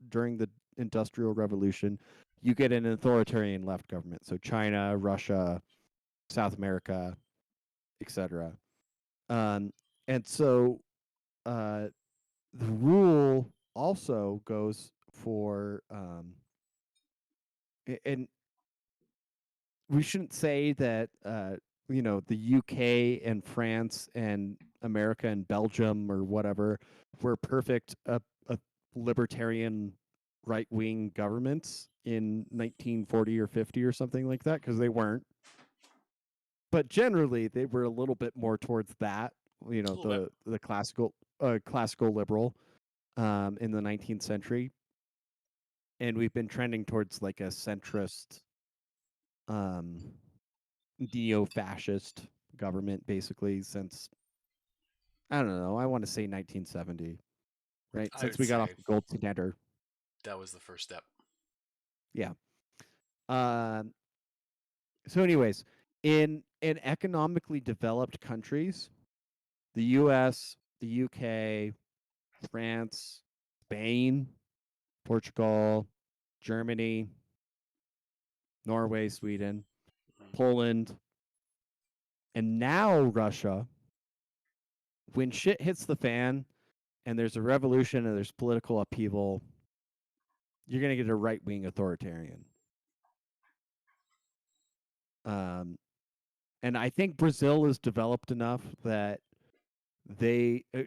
during the Industrial Revolution, you get an authoritarian left government. So China, Russia, South America, etc. And so uh, the rule also goes for, and we shouldn't say that the UK and France and America and Belgium or whatever were perfect libertarian right wing governments in 1940 or 50 or something like that, because they weren't. But generally, they were a little bit more towards that. A little bit. The classical liberal in the 19th century, and we've been trending towards like a centrist, um, neo-fascist government basically since I don't know. I want to say 1970, right? I Since would we got off say the gold standard. that was the first step. Yeah. Um. So, anyways, in economically developed countries, the U.S., the U.K., France, Spain, Portugal, Germany, Norway, Sweden, Mm. Poland, and now Russia. When shit hits the fan and there's a revolution and there's political upheaval, you're going to get a right wing authoritarian. Um, and I think Brazil is developed enough that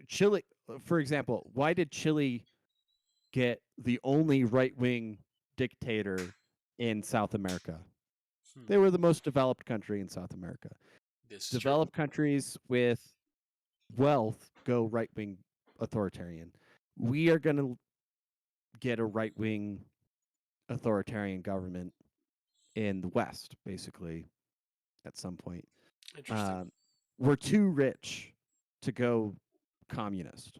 Chile, for example, why did Chile get the only right wing dictator in South America? Hmm. They were the most developed country in South America. This is true. Developed countries with wealth go right wing authoritarian. We are going to get a right wing authoritarian government in the West, basically, at some point. Interesting. Um, we're too rich to go communist,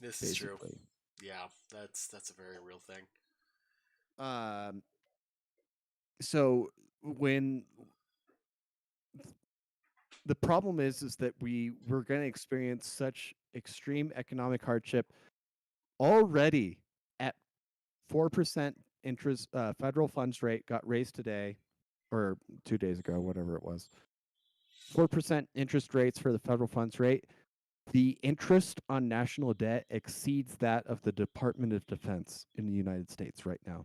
This is true. basically. Yeah, that's a very real thing. Um, so when the problem is that we're going to experience such extreme economic hardship already at 4% interest. Federal funds rate got raised today or 2 days ago, whatever it was. 4% interest rates for the federal funds rate. The interest on national debt exceeds that of the Department of Defense in the United States right now.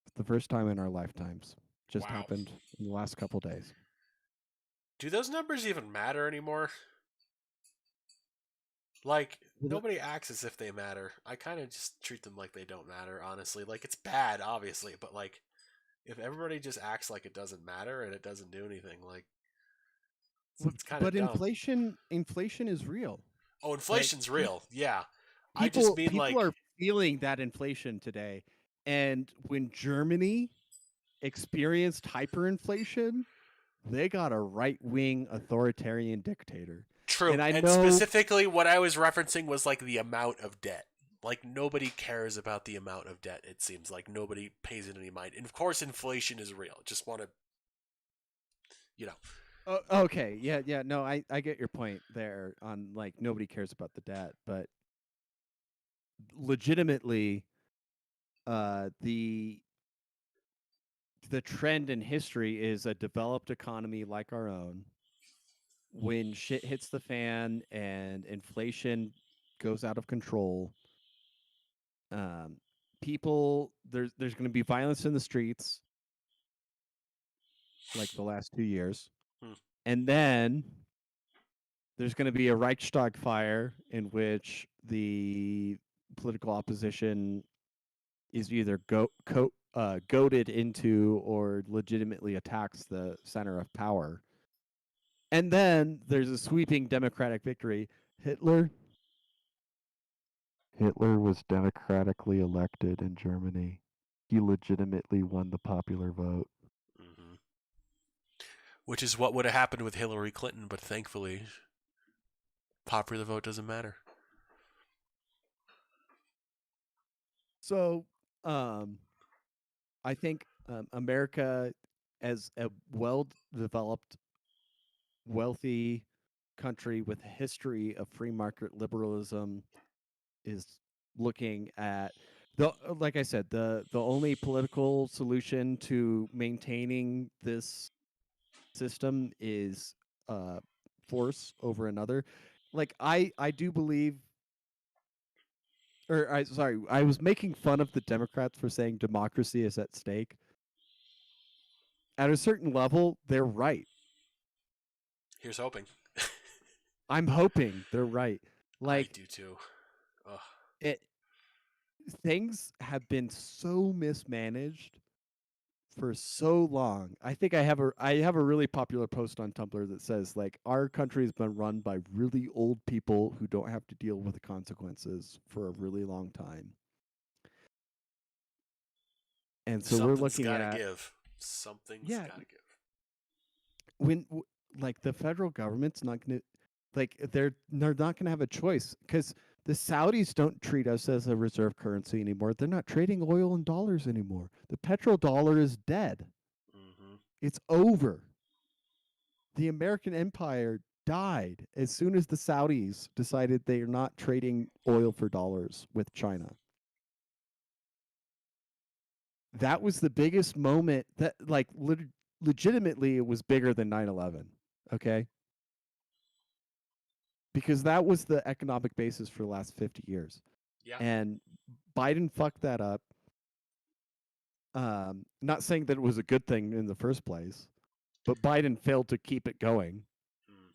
It's the first time in our lifetimes. Just Wow. happened in the last couple days. Do those numbers even matter anymore? Like, Well, nobody acts as if they matter. I kind of just treat them like they don't matter, honestly. Like, it's bad, obviously, but like, if everybody just acts like it doesn't matter and it doesn't do anything, like, it's kind of but dumb. inflation is real. Oh, Like inflation's real. Yeah. I just people mean, people like, are feeling that inflation today. And when Germany experienced hyperinflation, they got a right-wing authoritarian dictator. true. And I And know specifically, what I was referencing was like the amount of debt. Like, nobody cares about the amount of debt, it seems like. Nobody pays it any mind. And of course, inflation is real. Just want to, you know. okay, yeah, no, I get your point there on like nobody cares about the debt, but legitimately the trend in history is a developed economy like our own. When shit hits the fan and inflation goes out of control, um, people there's going to be violence in the streets, like the last 2 years, Hmm. and then there's going to be a Reichstag fire in which the political opposition is either goaded into or legitimately attacks the center of power. And then there's a sweeping democratic victory. Hitler Hitler was democratically elected in Germany. He legitimately won the popular vote. Mm-hmm. Which is what would have happened with Hillary Clinton, but thankfully, popular vote doesn't matter. So, um, I think America, as a well-developed, wealthy country with a history of free market liberalism, is looking at the like I said, the only political solution to maintaining this system is force over another. Like I do believe, or I sorry, I was making fun of the Democrats for saying democracy is at stake. At a certain level, they're right. Here's hoping. I'm hoping they're right. I Like do too. Ugh. it, things have been so mismanaged for so long. I think I have a really popular post on Tumblr that says like our country has been run by really old people who don't have to deal with the consequences for a really long time. And so we're Something's looking got to at, give. Something's yeah, got to give. when like the federal government's not going to Like they're not going to have a choice because the Saudis don't treat us as a reserve currency anymore. They're not trading oil in dollars anymore. The petrodollar is dead. Mm-hmm. It's over. The American empire died as soon as the Saudis decided they are not trading oil for dollars with China. That was the biggest moment that, like, legitimately, it was bigger than 9/11. Okay. Because that was the economic basis for the last 50 years. Yeah. And Biden fucked that up. Not saying that it was a good thing in the first place, but Biden failed to keep it going. Mm.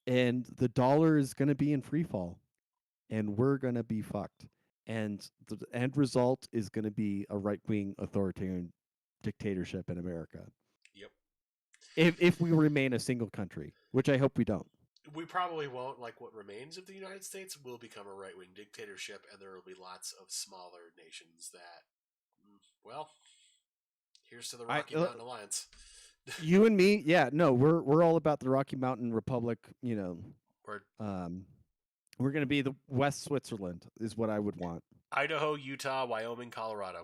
And the dollar is going to be in free fall, and we're going to be fucked. And the end result is going to be a right-wing authoritarian dictatorship in America. Yep. If we remain a single country, which I hope we don't. We probably won't. Like, what remains of the United States will become a right-wing dictatorship, and there will be lots of smaller nations that, well, here's to the Rocky Mountain Alliance. You and me, yeah, no, we're all about the Rocky Mountain Republic. Or we're gonna be the West Switzerland, is what I would want. Idaho, Utah, Wyoming, Colorado,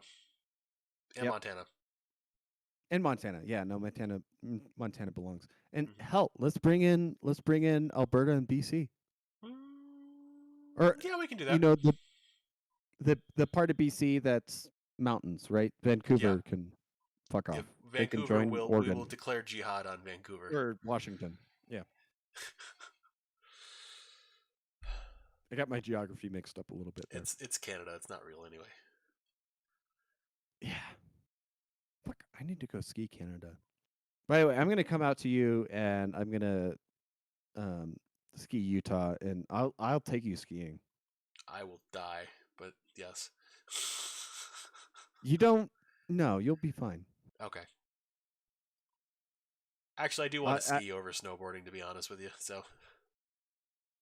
and Montana. And Montana, yeah, no, Montana belongs. And hell, let's bring in Alberta and BC. Or yeah, we can do that. The part of BC that's mountains, right? Vancouver can fuck off. They can Vancouver join we Oregon will declare jihad on Vancouver. or Washington. Yeah. I got my geography mixed up a little bit there. It's Canada. It's not real anyway. Yeah. Fuck, I need to go ski Canada. By the way, I'm gonna come out to you and I'm gonna ski Utah, and I'll take you skiing. I will die, but yes. You don't. No, you'll be fine. Okay. Actually, I do want to ski over snowboarding, to be honest with you. So.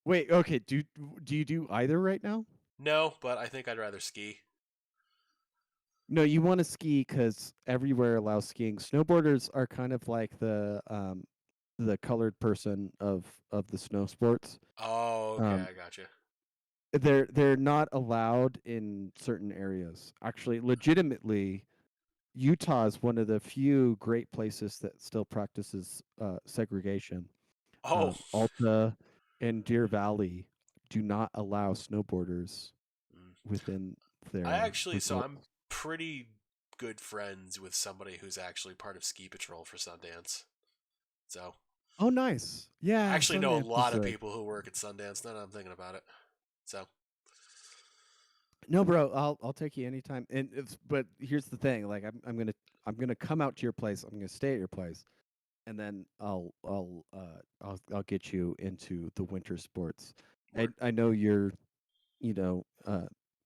Wait. Okay. Do you do either right now? No, but I think I'd rather ski. No, you want to ski because everywhere allows skiing. Snowboarders are kind of like the colored person of the snow sports. Oh, okay, I gotcha. They're not allowed in certain areas. Actually, legitimately, Utah is one of the few great places that still practices segregation. Oh, Alta and Deer Valley do not allow snowboarders within their. I actually, resorts. so I'm pretty good friends with somebody who's actually part of Ski Patrol for Sundance. So. Oh, nice. Yeah. I actually know a lot of people who work at Sundance. Now that I'm thinking about it. So. No, bro, I'll take you anytime. And but here's the thing, like I'm gonna come out to your place. I'm gonna stay at your place, and then I'll get you into the winter sports. I know you're,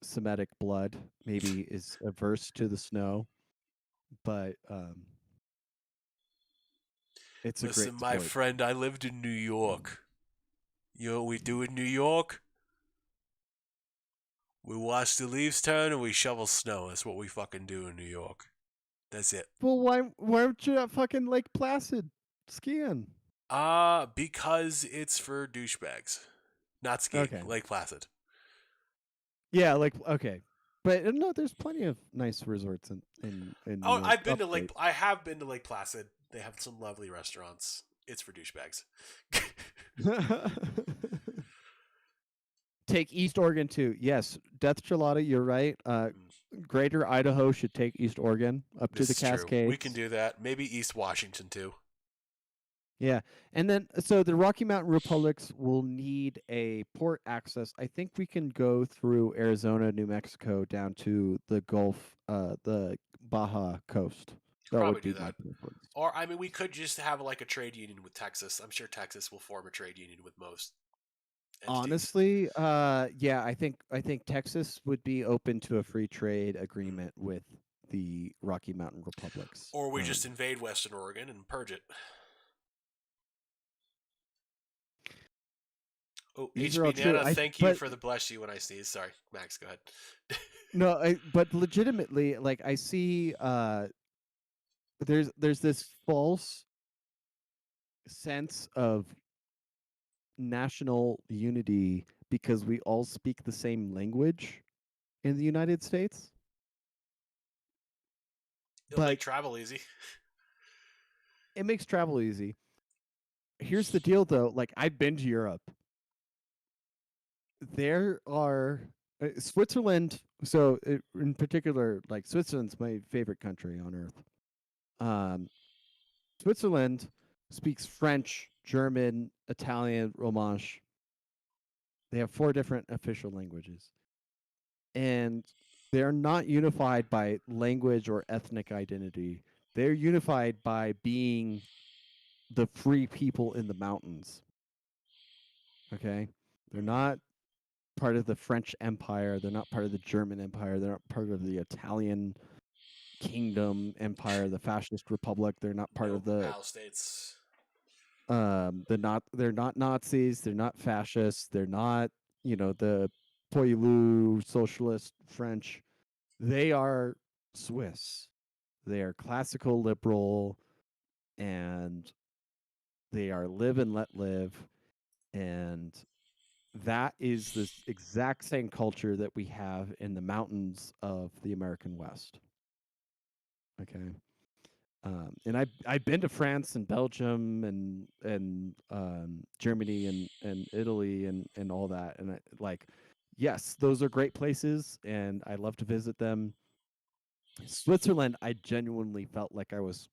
Semitic blood maybe is averse to the snow, but it's a great sport. My friend, I lived in New York. You know what we do in New York? We watch the leaves turn and we shovel snow. That's what we fucking do in New York. That's it. Well, why aren't you at fucking Lake Placid skiing? Because it's for douchebags. Not skiing. Okay. Lake Placid. Yeah, okay. But no, there's plenty of nice resorts in New York. I've been to Lake. I have been to Lake Placid. They have some lovely restaurants. It's for douchebags. Take East Oregon too. Yes, Death Gelada, you're right. Greater Idaho should take East Oregon up to the Cascades. True. We can do that. Maybe East Washington too. Yeah, and then so the Rocky Mountain Republics will need a port access. I think we can go through Arizona, New Mexico, down to the Gulf, the Baja coast. That would be that. Or I mean, we could just have like a trade union with Texas. I'm sure Texas will form a trade union with most entities. Honestly, yeah, I think Texas would be open to a free trade agreement with the Rocky Mountain Republics. Or we just invade Western Oregon and purge it. Oh, HB Nana, thank you for the bless you when I sneeze. Sorry, Max, go ahead. No, but legitimately, like I see, there's this false sense of national unity because we all speak the same language in the United States. It'll make But travel easy. it makes travel easy. Here's the deal though, like I've been to Europe. There are Switzerland, so in particular, like Switzerland's my favorite country on earth. Um, Switzerland speaks French, German, Italian, Romansh. They have 4 different official languages. And they're not unified by language or ethnic identity. They're unified by being the free people in the mountains. Okay? They're not part of the French Empire. They're not part of the German Empire. They're not part of the Italian Kingdom Empire, the Fascist Republic. They're not part of Nope, pal states. they're not Nazis. They're not fascists. They're not the Poilu socialist French. They are Swiss. They are classical liberal, and they are live and let live, and that is the exact same culture that we have in the mountains of the American West. Okay. And I've been to France and Belgium and Germany and Italy and all that, and yes, those are great places, and I love to visit them. Switzerland, I genuinely felt like I was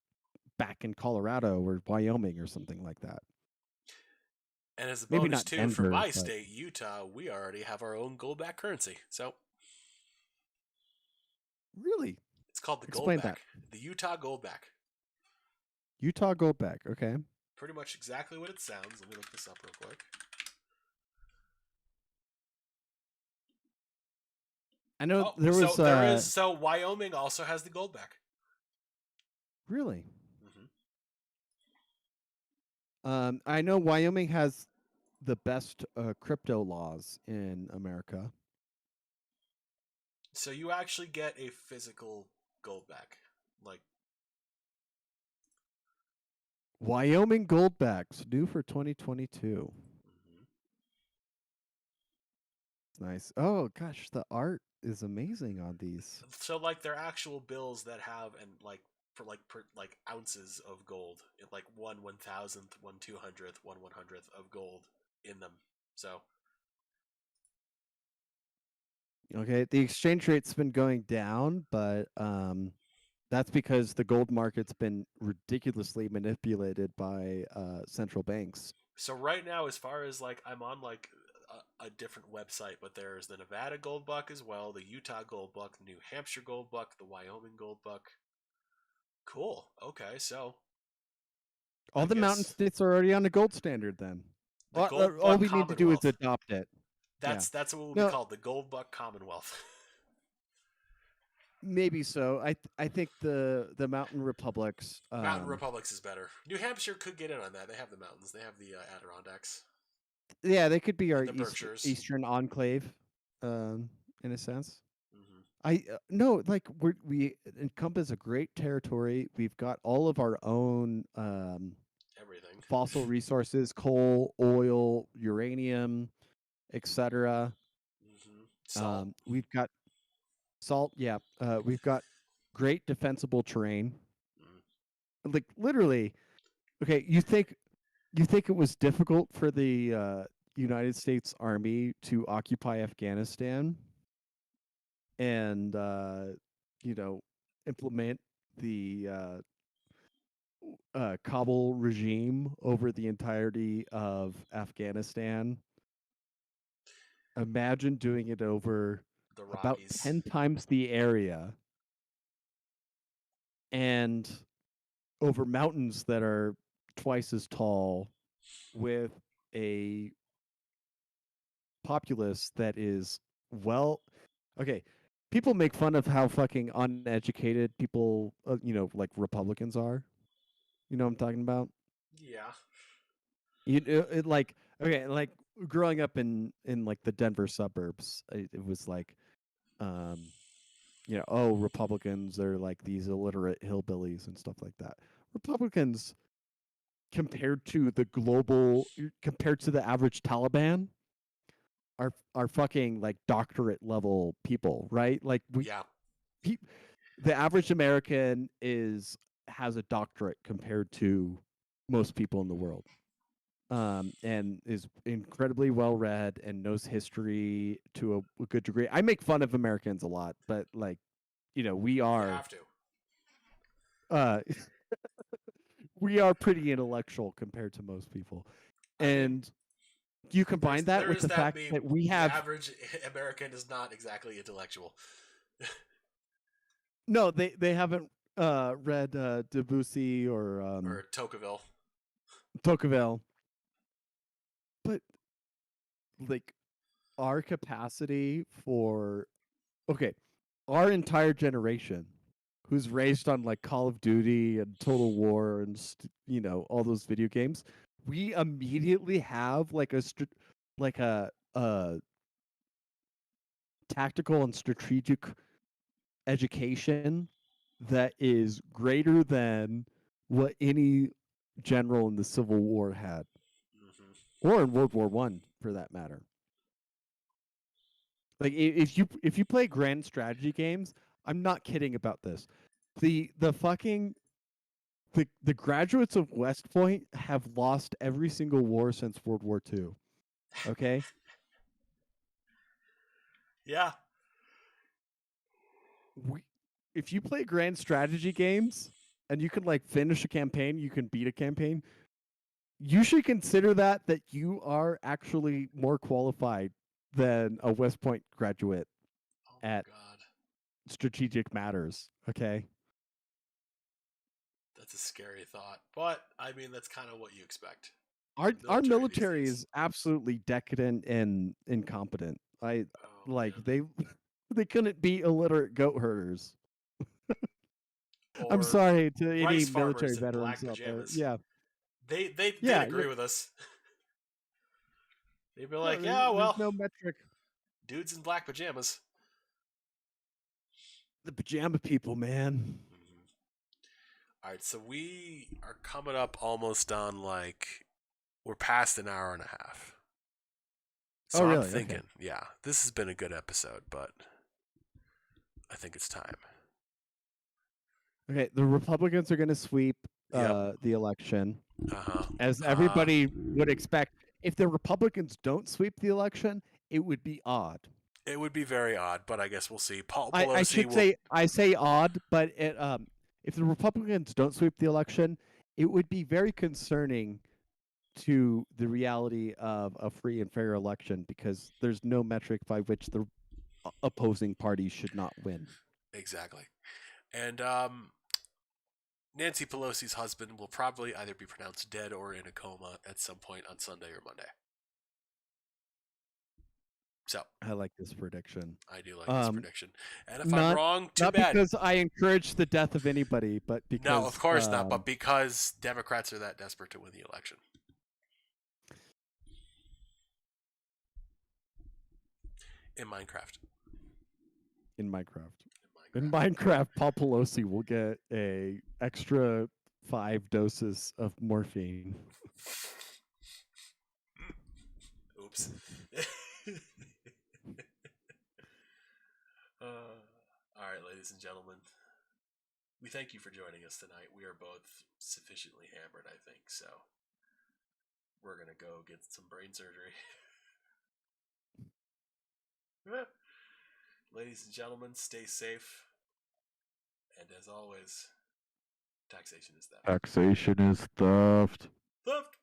back in Colorado or Wyoming or something like that. And as a Maybe bonus not too, for Denver, my but state, Utah, we already have our own gold-back currency. So really, it's called the explain that. goldback, the Utah goldback. Utah Goldback. Okay. Pretty much exactly what it sounds. Let me look this up real quick. I know Oh, there so was there is. So Wyoming also has the goldback. really. Mm-hmm. I know Wyoming has the best crypto laws in America. So you actually get a physical goldback, like Wyoming Goldbacks due for 2022. mm-hmm. Nice. Oh gosh, the art is amazing on these. So like they're actual bills that have and like for like per like ounces of gold, like 1/1000th, 1/200th, 1/100th of gold in them. So Okay, the exchange rate's been going down, but that's because the gold market's been ridiculously manipulated by central banks. so right now, as far as like I'm on like a different website, but there's the Nevada Gold Buck as well, the Utah Gold Buck, the New Hampshire Gold Buck, the Wyoming Gold Buck. Cool. Okay, so All I the mountain guess states are already on the gold standard then. the Gold All Buck we need to do is Commonwealth. adopt it. Yeah. That's what will be No, called, the Gold Buck Commonwealth. maybe so. I think the mountain republics Mountain Republics is better. New Hampshire could get in on that. They have the mountains. They have the Adirondacks yeah, they could be our and the Berkshires. eastern enclave in a sense. Hmm. I no, like we encompass a great territory. We've got all of our own Everything. fossil resources, coal, oil, uranium, etc. Salt. We've got salt, yeah. We've got great defensible terrain. Mm. Like literally, okay, you think it was difficult for the United States Army to occupy Afghanistan and you know implement the Kabul regime over the entirety of Afghanistan. Imagine doing it over The about Rockies. 10 times the area and over mountains that are twice as tall with a populace that is well okay. People make fun of how fucking uneducated people, like Republicans are. You know what I'm talking about? Yeah. Like okay, like growing up in like the Denver suburbs, it was like, um, oh, Republicans are like these illiterate hillbillies and stuff like that. Republicans compared to the average Taliban are fucking like doctorate level people, right? Like Yeah. the average American has a doctorate compared to most people in the world. And is incredibly well read and knows history to a good degree. I make fun of Americans a lot, but like, we You are have to. we are pretty intellectual compared to most people. And you combine that with the fact that we the have average American is not exactly intellectual. no, they haven't read Debussy or Tocqueville. Tocqueville, but like our capacity for our entire generation who's raised on like Call of Duty and Total War and all those video games, we immediately have like a tactical and strategic education that is greater than what any general in the Civil War had, or in World War One for that matter. Like if you play grand strategy games, I'm not kidding about this. The graduates of West Point have lost every single war since World War II. Okay? Yeah. If you play grand strategy games and you can like finish a campaign, you can beat a campaign, you should consider that you are actually more qualified than a West Point graduate at Strategic Matters. Okay? That's a scary thought. But I mean that's kind of what you expect. Our military is absolutely decadent and incompetent. They couldn't be illiterate goat herders. I'm sorry to any military veterans out there. Yeah. They'd agree with us. They'd be like, there's no metric. Dudes in black pajamas. The pajama people, man. Mm-hmm. All right, so we are coming up almost on we're past an hour and a half. So really? I'm thinking, yeah, this has been a good episode, but I think it's time. Okay, the Republicans are going to sweep the election, as everybody would expect. If the Republicans don't sweep the election, it would be odd. It would be very odd, but I guess we'll see. Paul Pelosi I say odd, but if the Republicans don't sweep the election, it would be very concerning to the reality of a free and fair election, because there's no metric by which the opposing party should not win. Exactly. And Nancy Pelosi's husband will probably either be pronounced dead or in a coma at some point on Sunday or Monday. So I like this prediction. I do like this prediction. And if I'm wrong, too bad. Not because I encourage the death of anybody, but because... No, of course not, but because Democrats are that desperate to win the election. In Minecraft, Paul Pelosi will get a extra 5 doses of morphine. Oops. All right, ladies and gentlemen, we thank you for joining us tonight. We are both sufficiently hammered, I think, so we're going to go get some brain surgery. Ladies and gentlemen, stay safe. And as always, taxation is theft. Taxation is theft. Theft!